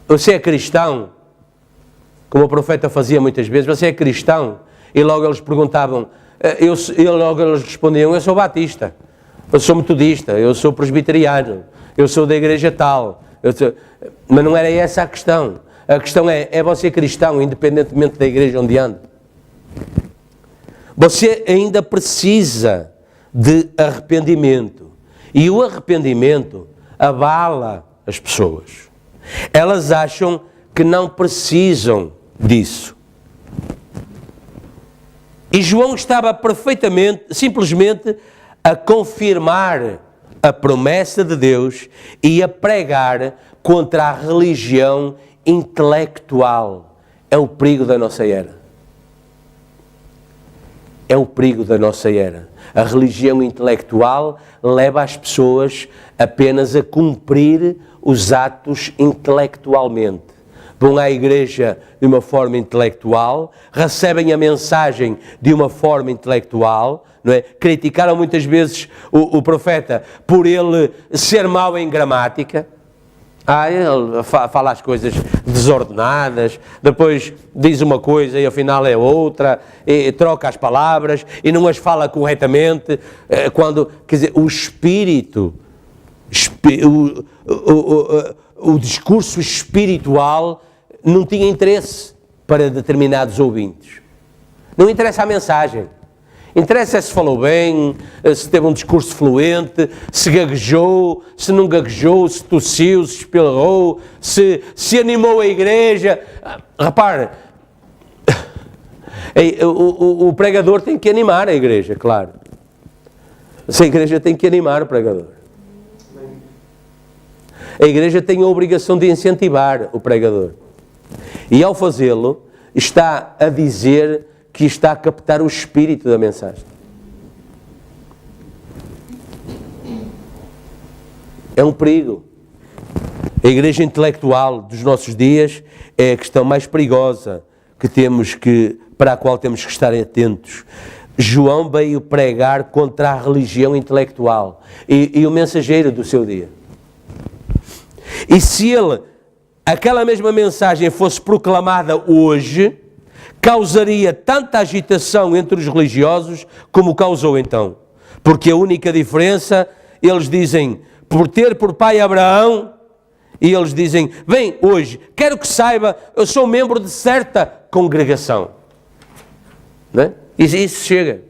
você é cristão? Como o profeta fazia muitas vezes, você é cristão? E logo eles perguntavam, logo eles respondiam, eu sou batista, eu sou metodista, eu sou presbiteriano, eu sou da igreja tal. Mas não era essa a questão. A questão é você cristão, independentemente da igreja onde anda? Você ainda precisa de arrependimento. E o arrependimento abala as pessoas. Elas acham que não precisam disso. E João estava simplesmente a confirmar a promessa de Deus e a pregar contra a religião intelectual. É o perigo da nossa era. É o perigo da nossa era. A religião intelectual leva as pessoas apenas a cumprir os atos intelectualmente, vão à igreja de uma forma intelectual, recebem a mensagem de uma forma intelectual, não é? Criticaram muitas vezes o profeta por ele ser mau em gramática. Ele fala as coisas desordenadas, depois diz uma coisa e afinal é outra, e troca as palavras e não as fala corretamente, quando, quer dizer, o espírito, o discurso espiritual não tinha interesse para determinados ouvintes. Não interessa a mensagem. Interessa se falou bem, se teve um discurso fluente, se gaguejou, se não gaguejou, se tossiu, se espirrou, se animou a igreja. Repare, o pregador tem que animar a igreja, claro. A igreja tem que animar o pregador. A igreja tem a obrigação de incentivar o pregador. E ao fazê-lo, está a dizer que está a captar o espírito da mensagem. É um perigo. A igreja intelectual dos nossos dias é a questão mais perigosa para a qual temos que estar atentos. João veio pregar contra a religião intelectual e o mensageiro do seu dia. E se aquela mesma mensagem fosse proclamada hoje, causaria tanta agitação entre os religiosos como causou então. Porque a única diferença, eles dizem, por ter por pai Abraão, e eles dizem, bem, hoje, quero que saiba, eu sou membro de certa congregação. Não é? Isso chega.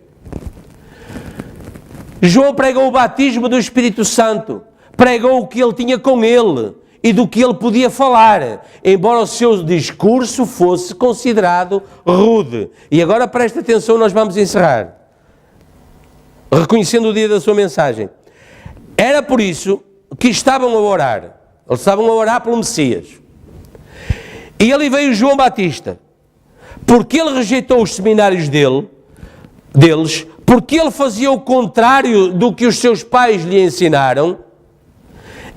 João pregou o batismo do Espírito Santo, pregou o que ele tinha com ele, e do que ele podia falar, embora o seu discurso fosse considerado rude. E agora presta atenção, nós vamos encerrar. Reconhecendo o dia da sua mensagem. Era por isso que estavam a orar. Eles estavam a orar pelo Messias. E ali veio João Batista. Porque ele rejeitou os seminários deles, porque ele fazia o contrário do que os seus pais lhe ensinaram.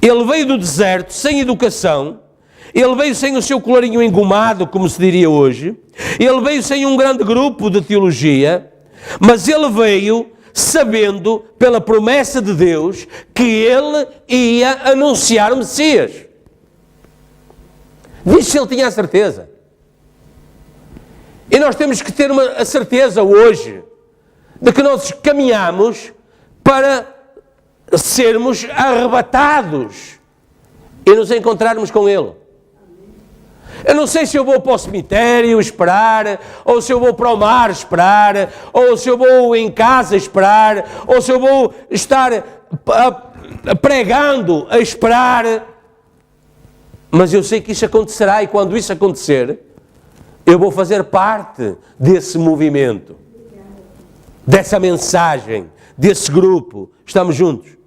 Ele veio do deserto, sem educação, ele veio sem o seu colarinho engomado, como se diria hoje, ele veio sem um grande grupo de teologia, mas ele veio sabendo, pela promessa de Deus, que ele ia anunciar o Messias. Disso ele tinha a certeza. E nós temos que ter a certeza hoje de que nós caminhamos para sermos arrebatados e nos encontrarmos com Ele. Eu não sei se eu vou para o cemitério esperar, ou se eu vou para o mar esperar, ou se eu vou em casa esperar, ou se eu vou estar pregando a esperar, mas eu sei que isso acontecerá, e quando isso acontecer, eu vou fazer parte desse movimento, dessa mensagem, desse grupo. Estamos juntos?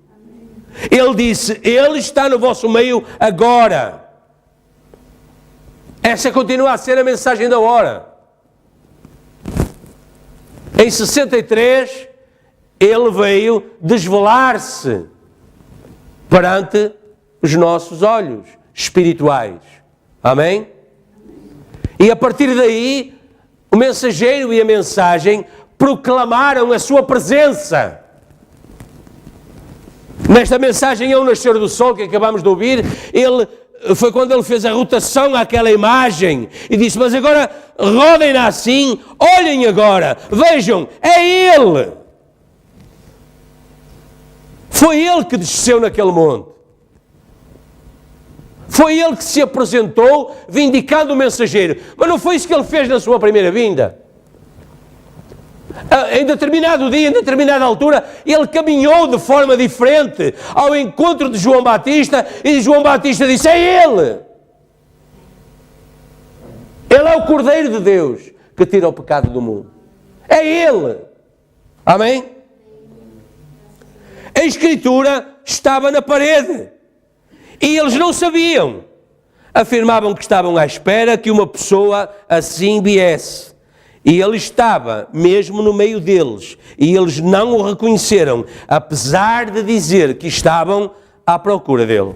Ele disse, Ele está no vosso meio agora. Essa continua a ser a mensagem da hora. Em 63, Ele veio desvelar-se perante os nossos olhos espirituais. Amém? E a partir daí, o mensageiro e a mensagem proclamaram a sua presença. Nesta mensagem ao nascer do sol que acabamos de ouvir, foi quando ele fez a rotação àquela imagem e disse, mas agora rodem-na assim, olhem agora, vejam, é Ele. Foi Ele que desceu naquele monte. Foi Ele que se apresentou vindicando o mensageiro. Mas não foi isso que Ele fez na sua primeira vinda. Em determinado dia, em determinada altura, ele caminhou de forma diferente ao encontro de João Batista, e João Batista disse, é Ele. Ele é o Cordeiro de Deus que tira o pecado do mundo. É Ele. Amém? A Escritura estava na parede e eles não sabiam. Afirmavam que estavam à espera que uma pessoa assim viesse. E ele estava mesmo no meio deles, e eles não o reconheceram, apesar de dizer que estavam à procura dele.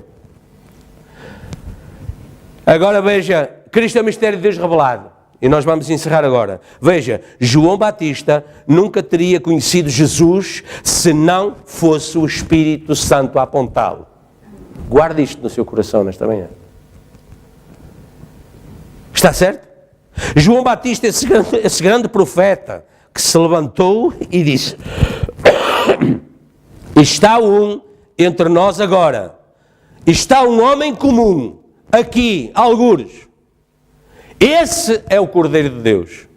Agora veja Cristo é o mistério de Deus revelado. E nós vamos encerrar agora. Veja, João Batista nunca teria conhecido Jesus se não fosse o Espírito Santo a apontá-lo. Guarde isto no seu coração nesta manhã. Está certo? João Batista, esse grande profeta, que se levantou e disse: está um entre nós agora, está um homem comum, aqui, algures. Esse é o Cordeiro de Deus.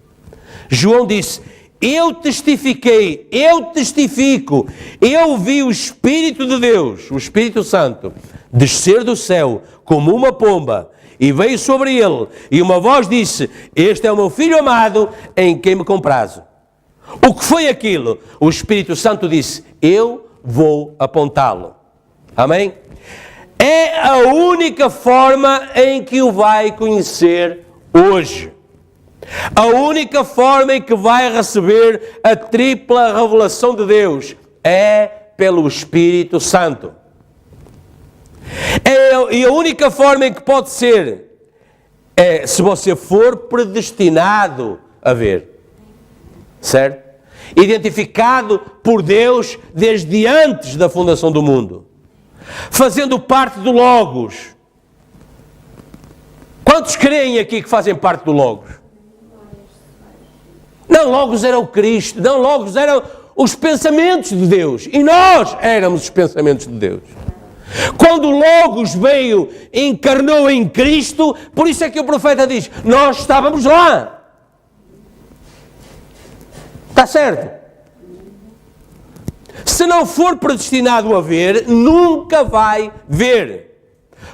João disse: eu testifiquei, eu testifico, eu vi o Espírito de Deus, o Espírito Santo, descer do céu como uma pomba, e veio sobre ele, e uma voz disse: este é o meu Filho amado, em quem me comprazo. O que foi aquilo? O Espírito Santo disse: eu vou apontá-lo. Amém? É a única forma em que o vai conhecer hoje. A única forma em que vai receber a tripla revelação de Deus é pelo Espírito Santo. E a única forma em que pode ser é se você for predestinado a ver. Certo? Identificado por Deus desde antes da fundação do mundo. Fazendo parte do Logos. Quantos creem aqui que fazem parte do Logos? Não, Logos era o Cristo. Não, Logos eram os pensamentos de Deus. E nós éramos os pensamentos de Deus. Quando o Logos veio, encarnou em Cristo, por isso é que o profeta diz: nós estávamos lá. Está certo? Se não for predestinado a ver, nunca vai ver.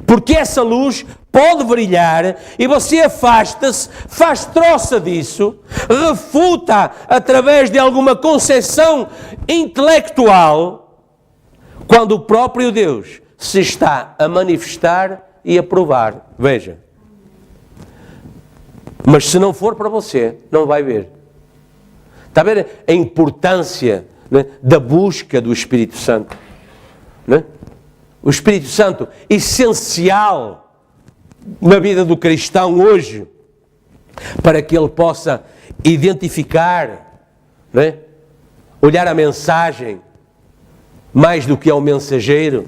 Porque essa luz pode brilhar e você afasta-se, faz troça disso, refuta através de alguma concepção intelectual, quando o próprio Deus se está a manifestar e a provar. Veja. Mas se não for para você, não vai ver. Está a ver a importância, né, da busca do Espírito Santo? Né? O Espírito Santo, essencial na vida do cristão hoje, para que ele possa identificar, né, olhar a mensagem, mais do que ao mensageiro.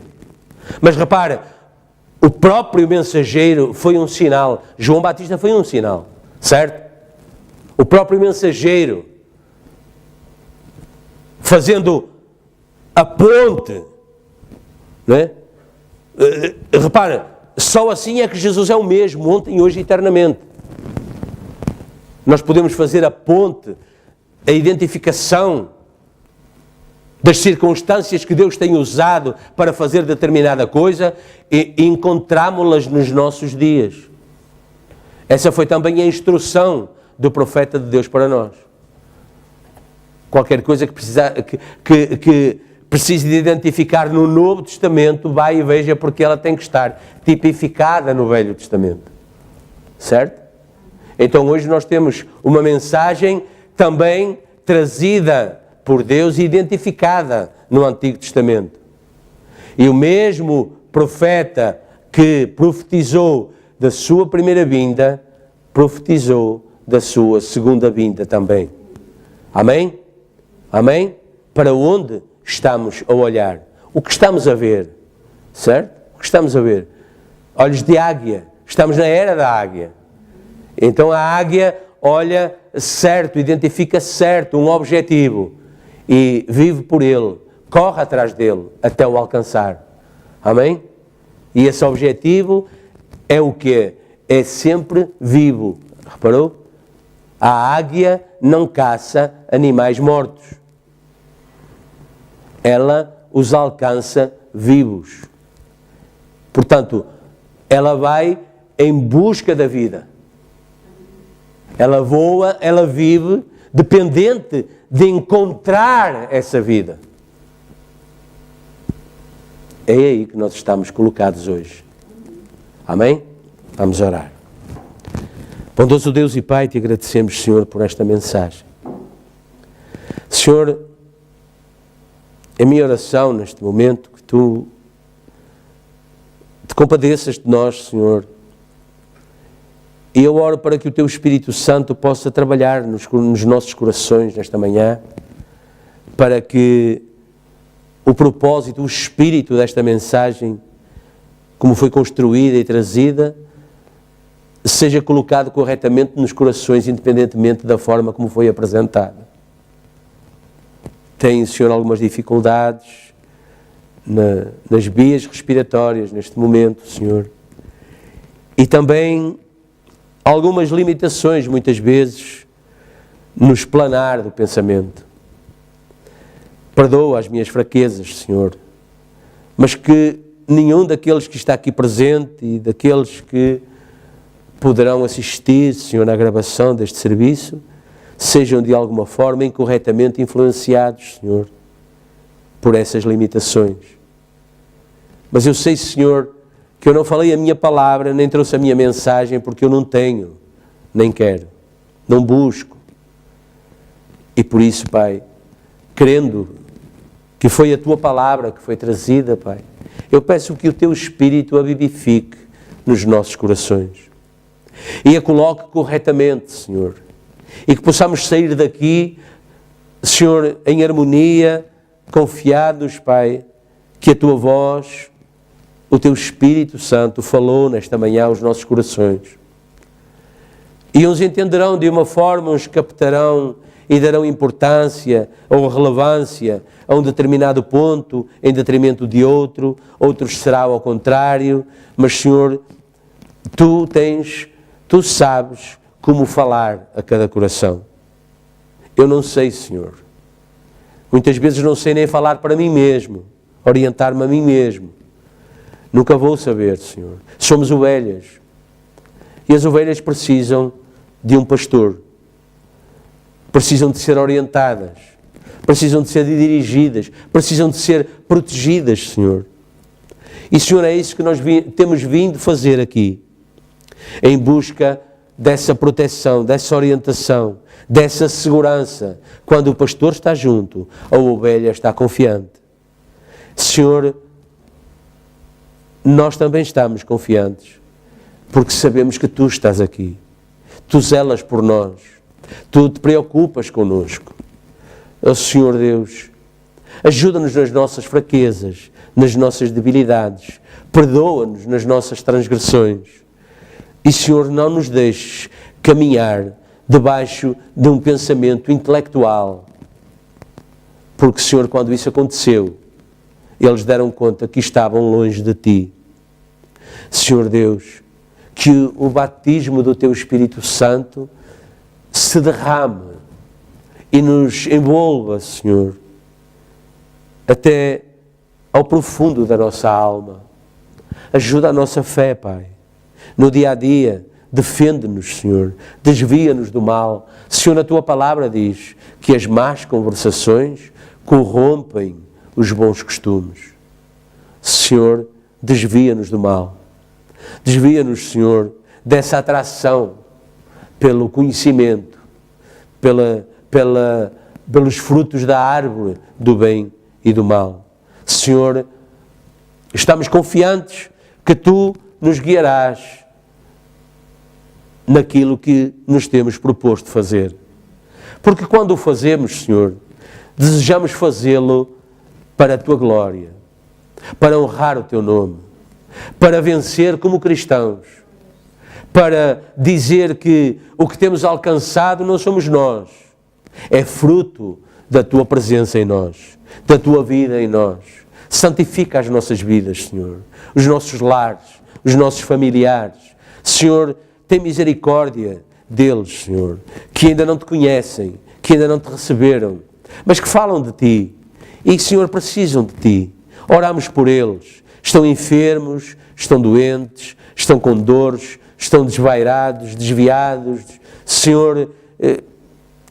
Mas repara, o próprio mensageiro foi um sinal. João Batista foi um sinal, certo? O próprio mensageiro, fazendo a ponte, né? Repara, só assim é que Jesus é o mesmo, ontem, hoje e eternamente. Nós podemos fazer a ponte, a identificação das circunstâncias que Deus tem usado para fazer determinada coisa e encontramos-las nos nossos dias. Essa foi também a instrução do profeta de Deus para nós. Qualquer coisa que precise de identificar no Novo Testamento, vai e veja, porque ela tem que estar tipificada no Velho Testamento. Certo? Então hoje nós temos uma mensagem também trazida por Deus e identificada no Antigo Testamento. E o mesmo profeta que profetizou da sua primeira vinda, profetizou da sua segunda vinda também. Amém? Amém? Para onde estamos a olhar? O que estamos a ver? Certo? O que estamos a ver? Olhos de águia. Estamos na era da águia. Então a águia olha certo, identifica certo um objetivo e vive por ele, corre atrás dele até o alcançar. Amém? E esse objetivo é o quê? É sempre vivo. Reparou? A águia não caça animais mortos. Ela os alcança vivos. Portanto, ela vai em busca da vida. Ela voa, ela vive, dependente de encontrar essa vida. É aí que nós estamos colocados hoje. Amém? Vamos orar. Bondoso Deus e Pai, te agradecemos, Senhor, por esta mensagem. Senhor, é minha oração neste momento que Tu te compadeças de nós, Senhor, E eu oro para que o Teu Espírito Santo possa trabalhar nos nossos corações nesta manhã, para que o propósito, o espírito desta mensagem, como foi construída e trazida, seja colocado corretamente nos corações, independentemente da forma como foi apresentada. Tem, Senhor, algumas dificuldades nas vias respiratórias neste momento, Senhor, e também algumas limitações, muitas vezes, no explanar do pensamento. Perdoa as minhas fraquezas, Senhor, mas que nenhum daqueles que está aqui presente e daqueles que poderão assistir, Senhor, na gravação deste serviço, sejam de alguma forma incorretamente influenciados, Senhor, por essas limitações. Mas eu sei, Senhor, que eu não falei a minha palavra, nem trouxe a minha mensagem, porque eu não tenho, nem quero, não busco. E por isso, Pai, crendo que foi a Tua palavra que foi trazida, Pai, eu peço que o Teu Espírito a vivifique nos nossos corações e a coloque corretamente, Senhor, e que possamos sair daqui, Senhor, em harmonia, confiados, Pai, que a Tua voz, o Teu Espírito Santo falou nesta manhã aos nossos corações. E uns entenderão de uma forma, uns captarão e darão importância ou relevância a um determinado ponto em detrimento de outro, outros será ao contrário, mas, Senhor, Tu sabes como falar a cada coração. Eu não sei, Senhor. Muitas vezes não sei nem falar para mim mesmo, orientar-me a mim mesmo. Nunca vou saber, Senhor. Somos ovelhas. E as ovelhas precisam de um pastor. Precisam de ser orientadas. Precisam de ser dirigidas. Precisam de ser protegidas, Senhor. E, Senhor, é isso que nós temos vindo fazer aqui. Em busca dessa proteção, dessa orientação, dessa segurança. Quando o pastor está junto, a ovelha está confiante. Senhor, nós também estamos confiantes, porque sabemos que Tu estás aqui. Tu zelas por nós. Tu te preocupas connosco. Ó Senhor Deus, ajuda-nos nas nossas fraquezas, nas nossas debilidades. Perdoa-nos nas nossas transgressões. E, Senhor, não nos deixes caminhar debaixo de um pensamento intelectual. Porque, Senhor, quando isso aconteceu, eles deram conta que estavam longe de Ti. Senhor Deus, que o batismo do Teu Espírito Santo se derrame e nos envolva, Senhor, até ao profundo da nossa alma. Ajuda a nossa fé, Pai. No dia a dia, defende-nos, Senhor, desvia-nos do mal. Senhor, a Tua palavra diz que as más conversações corrompem os bons costumes. Senhor, desvia-nos do mal. Desvia-nos, Senhor, dessa atração pelo conhecimento, pelos frutos da árvore do bem e do mal. Senhor, estamos confiantes que Tu nos guiarás naquilo que nos temos proposto fazer. Porque quando o fazemos, Senhor, desejamos fazê-lo para a Tua glória, para honrar o Teu nome, para vencer como cristãos, para dizer que o que temos alcançado não somos nós, é fruto da Tua presença em nós, da Tua vida em nós. Santifica as nossas vidas, Senhor, os nossos lares, os nossos familiares. Senhor, tem misericórdia deles, Senhor, que ainda não Te conhecem, que ainda não Te receberam, mas que falam de Ti e, Senhor, precisam de Ti. Oramos por eles. Estão enfermos, estão doentes, estão com dores, estão desvairados, desviados. Senhor,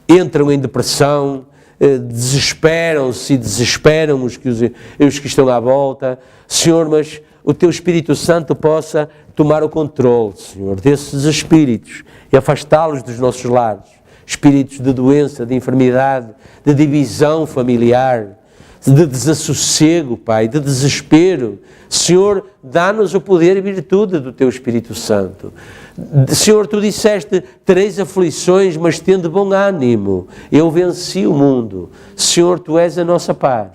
entram em depressão, desesperam-se e desesperam os que estão à volta. Senhor, mas o Teu Espírito Santo possa tomar o controle, Senhor, desses espíritos e afastá-los dos nossos lares. Espíritos de doença, de enfermidade, de divisão familiar, de desassossego, Pai, de desespero. Senhor, dá-nos o poder e virtude do Teu Espírito Santo. Senhor, tu disseste, tereis aflições, mas tende bom ânimo. Eu venci o mundo. Senhor, tu és a nossa paz.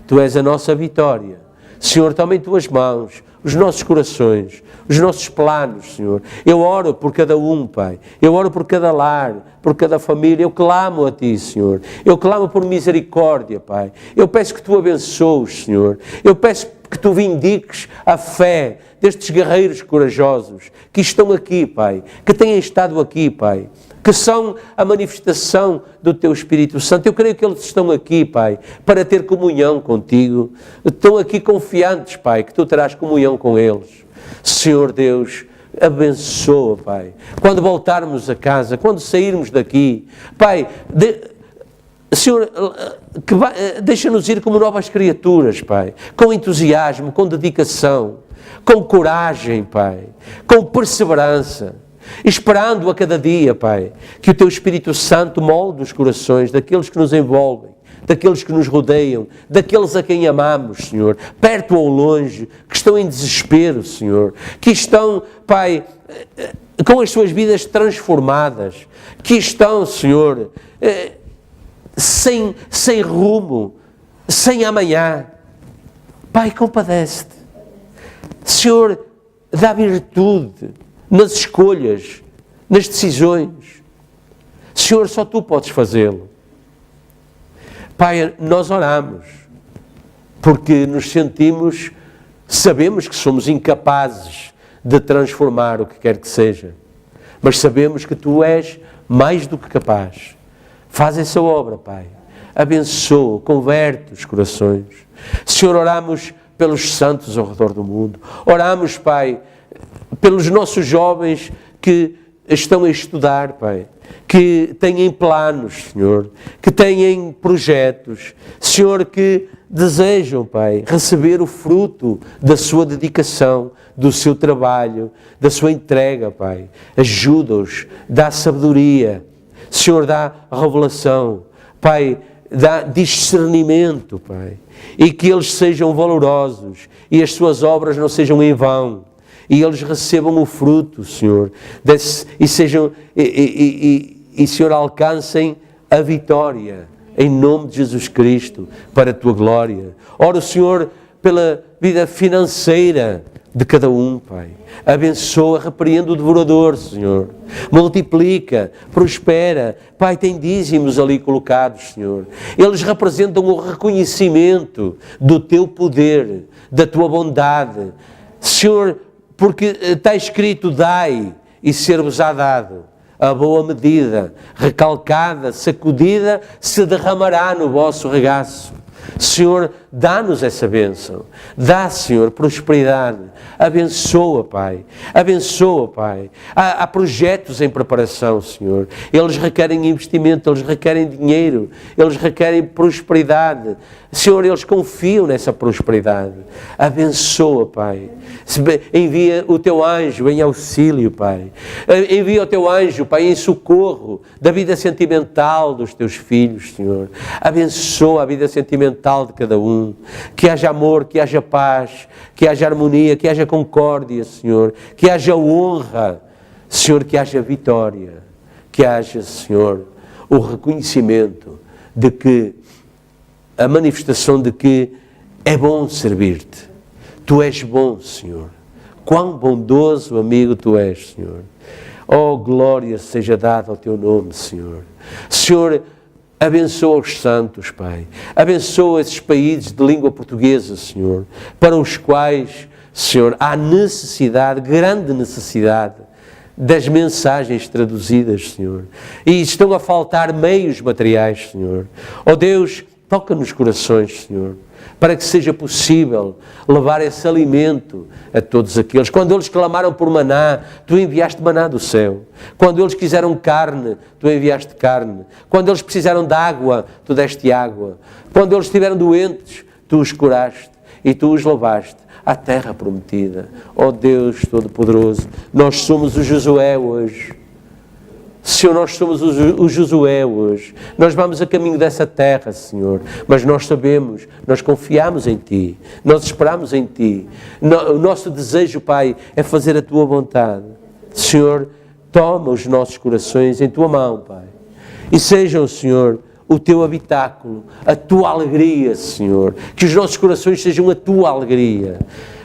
Tu és a nossa vitória. Senhor, toma em tuas mãos os nossos corações, os nossos planos, Senhor. Eu oro por cada um, Pai. Eu oro por cada lar, por cada família. Eu clamo a Ti, Senhor. Eu clamo por misericórdia, Pai. Eu peço que Tu abençoes, Senhor. Eu peço que Tu vindiques a fé destes guerreiros corajosos que estão aqui, Pai. Que têm estado aqui, Pai. Que são a manifestação do Teu Espírito Santo. Eu creio que eles estão aqui, Pai, para ter comunhão contigo. Estão aqui confiantes, Pai, que Tu terás comunhão com eles. Senhor Deus, abençoa, Pai. Quando voltarmos a casa, quando sairmos daqui, Pai, Senhor, deixa-nos ir como novas criaturas, Pai, com entusiasmo, com dedicação, com coragem, Pai, com perseverança, esperando a cada dia, Pai, que o Teu Espírito Santo molde os corações daqueles que nos envolvem, daqueles que nos rodeiam, daqueles a quem amamos, Senhor, perto ou longe, que estão em desespero, Senhor, que estão, Pai, com as suas vidas transformadas, que estão, Senhor, sem rumo, sem amanhã. Pai, compadece-te. Senhor, dá virtude nas escolhas, nas decisões. Senhor, só Tu podes fazê-lo. Pai, nós oramos porque nos sentimos, sabemos que somos incapazes de transformar o que quer que seja, mas sabemos que Tu és mais do que capaz. Faz essa obra, Pai. Abençoa, converte os corações. Senhor, oramos pelos santos ao redor do mundo. Oramos, Pai, pelos nossos jovens que estão a estudar, Pai, que têm planos, Senhor, que têm projetos, Senhor, que desejam, Pai, receber o fruto da sua dedicação, do seu trabalho, da sua entrega, Pai. Ajuda-os, dá sabedoria, Senhor, dá revelação, Pai, dá discernimento, Pai, e que eles sejam valorosos e as suas obras não sejam em vão. E eles recebam o fruto, Senhor, e Senhor, alcancem a vitória, em nome de Jesus Cristo, para a Tua glória. Oro, Senhor, pela vida financeira de cada um, Pai. Abençoa, repreende o devorador, Senhor. Multiplica, prospera. Pai, tem dízimos ali colocados, Senhor. Eles representam o reconhecimento do Teu poder, da Tua bondade. Senhor, porque está escrito, dai e ser-vos-á dado. A boa medida, recalcada, sacudida, se derramará no vosso regaço. Senhor, dá-nos essa bênção. Dá, Senhor, prosperidade. Abençoa, Pai. Abençoa, Pai. Há projetos em preparação, Senhor. Eles requerem investimento, eles requerem dinheiro, eles requerem prosperidade. Senhor, eles confiam nessa prosperidade. Abençoa, Pai. Envia o Teu anjo em auxílio, Pai. Envia o Teu anjo, Pai, em socorro da vida sentimental dos Teus filhos, Senhor. Abençoa a vida sentimental de cada um. Que haja amor, que haja paz, que haja harmonia, que haja concórdia, Senhor. Que haja honra, Senhor, que haja vitória. Que haja, Senhor, o reconhecimento de que a manifestação de que é bom servir-te. Tu és bom, Senhor. Quão bondoso amigo Tu és, Senhor. Oh, glória seja dada ao Teu nome, Senhor. Senhor, abençoa os santos, Pai. Abençoa esses países de língua portuguesa, Senhor, para os quais, Senhor, há necessidade, grande necessidade, das mensagens traduzidas, Senhor. E estão a faltar meios materiais, Senhor. Oh Deus, toca nos corações, Senhor, para que seja possível levar esse alimento a todos aqueles. Quando eles clamaram por maná, Tu enviaste maná do céu. Quando eles quiseram carne, Tu enviaste carne. Quando eles precisaram de água, Tu deste água. Quando eles estiveram doentes, Tu os curaste e Tu os levaste à terra prometida. Ó Deus Todo-Poderoso, nós somos o Josué hoje. Senhor, nós somos o Josué hoje. Nós vamos a caminho dessa terra, Senhor. Mas nós sabemos, nós confiamos em Ti. Nós esperamos em Ti. O nosso desejo, Pai, é fazer a Tua vontade. Senhor, toma os nossos corações em Tua mão, Pai. E sejam, Senhor, o Teu habitáculo, a Tua alegria, Senhor. Que os nossos corações sejam a Tua alegria.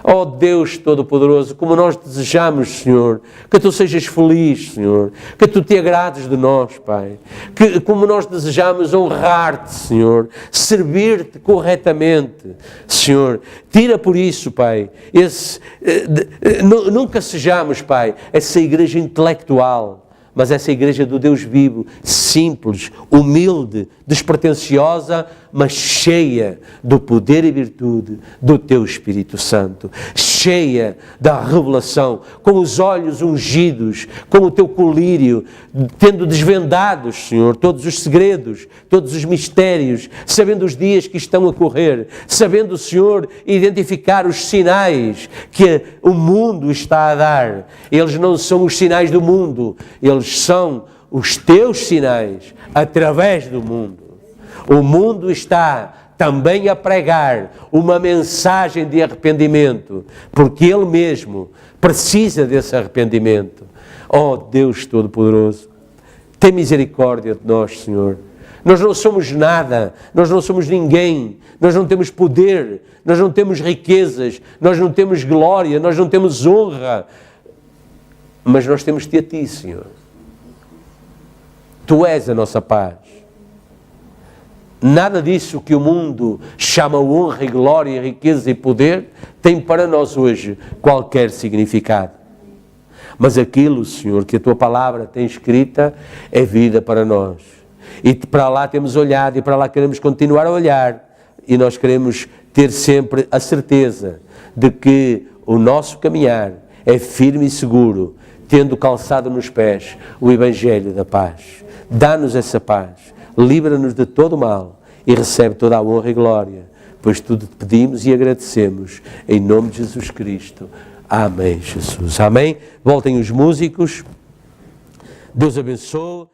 Ó Deus Todo-Poderoso, como nós desejamos, Senhor, que Tu sejas feliz, Senhor, que Tu te agrades de nós, Pai, que como nós desejamos honrar-te, Senhor, servir-te corretamente, Senhor, tira por isso, Pai, nunca sejamos, Pai, essa igreja intelectual, mas essa igreja do Deus vivo, simples, humilde, despretensiosa, mas cheia do poder e virtude do Teu Espírito Santo, cheia da revelação, com os olhos ungidos, com o Teu colírio, tendo desvendados, Senhor, todos os segredos, todos os mistérios, sabendo os dias que estão a correr, sabendo, Senhor, identificar os sinais que o mundo está a dar. Eles não são os sinais do mundo, eles são os Teus sinais através do mundo. O mundo está também a pregar uma mensagem de arrependimento, porque ele mesmo precisa desse arrependimento. Oh Deus Todo-Poderoso, tem misericórdia de nós, Senhor. Nós não somos nada, nós não somos ninguém, nós não temos poder, nós não temos riquezas, nós não temos glória, nós não temos honra, mas nós temos-te a Ti, Senhor. Tu és a nossa paz. Nada disso que o mundo chama honra e glória, e riqueza e poder tem para nós hoje qualquer significado. Mas aquilo, Senhor, que a Tua palavra tem escrita é vida para nós. E para lá temos olhado e para lá queremos continuar a olhar. E nós queremos ter sempre a certeza de que o nosso caminhar é firme e seguro, tendo calçado nos pés o Evangelho da paz. Dá-nos essa paz. Livra-nos de todo o mal e recebe toda a honra e glória, pois tudo te pedimos e agradecemos, em nome de Jesus Cristo. Amém, Jesus. Amém. Voltem os músicos. Deus abençoe.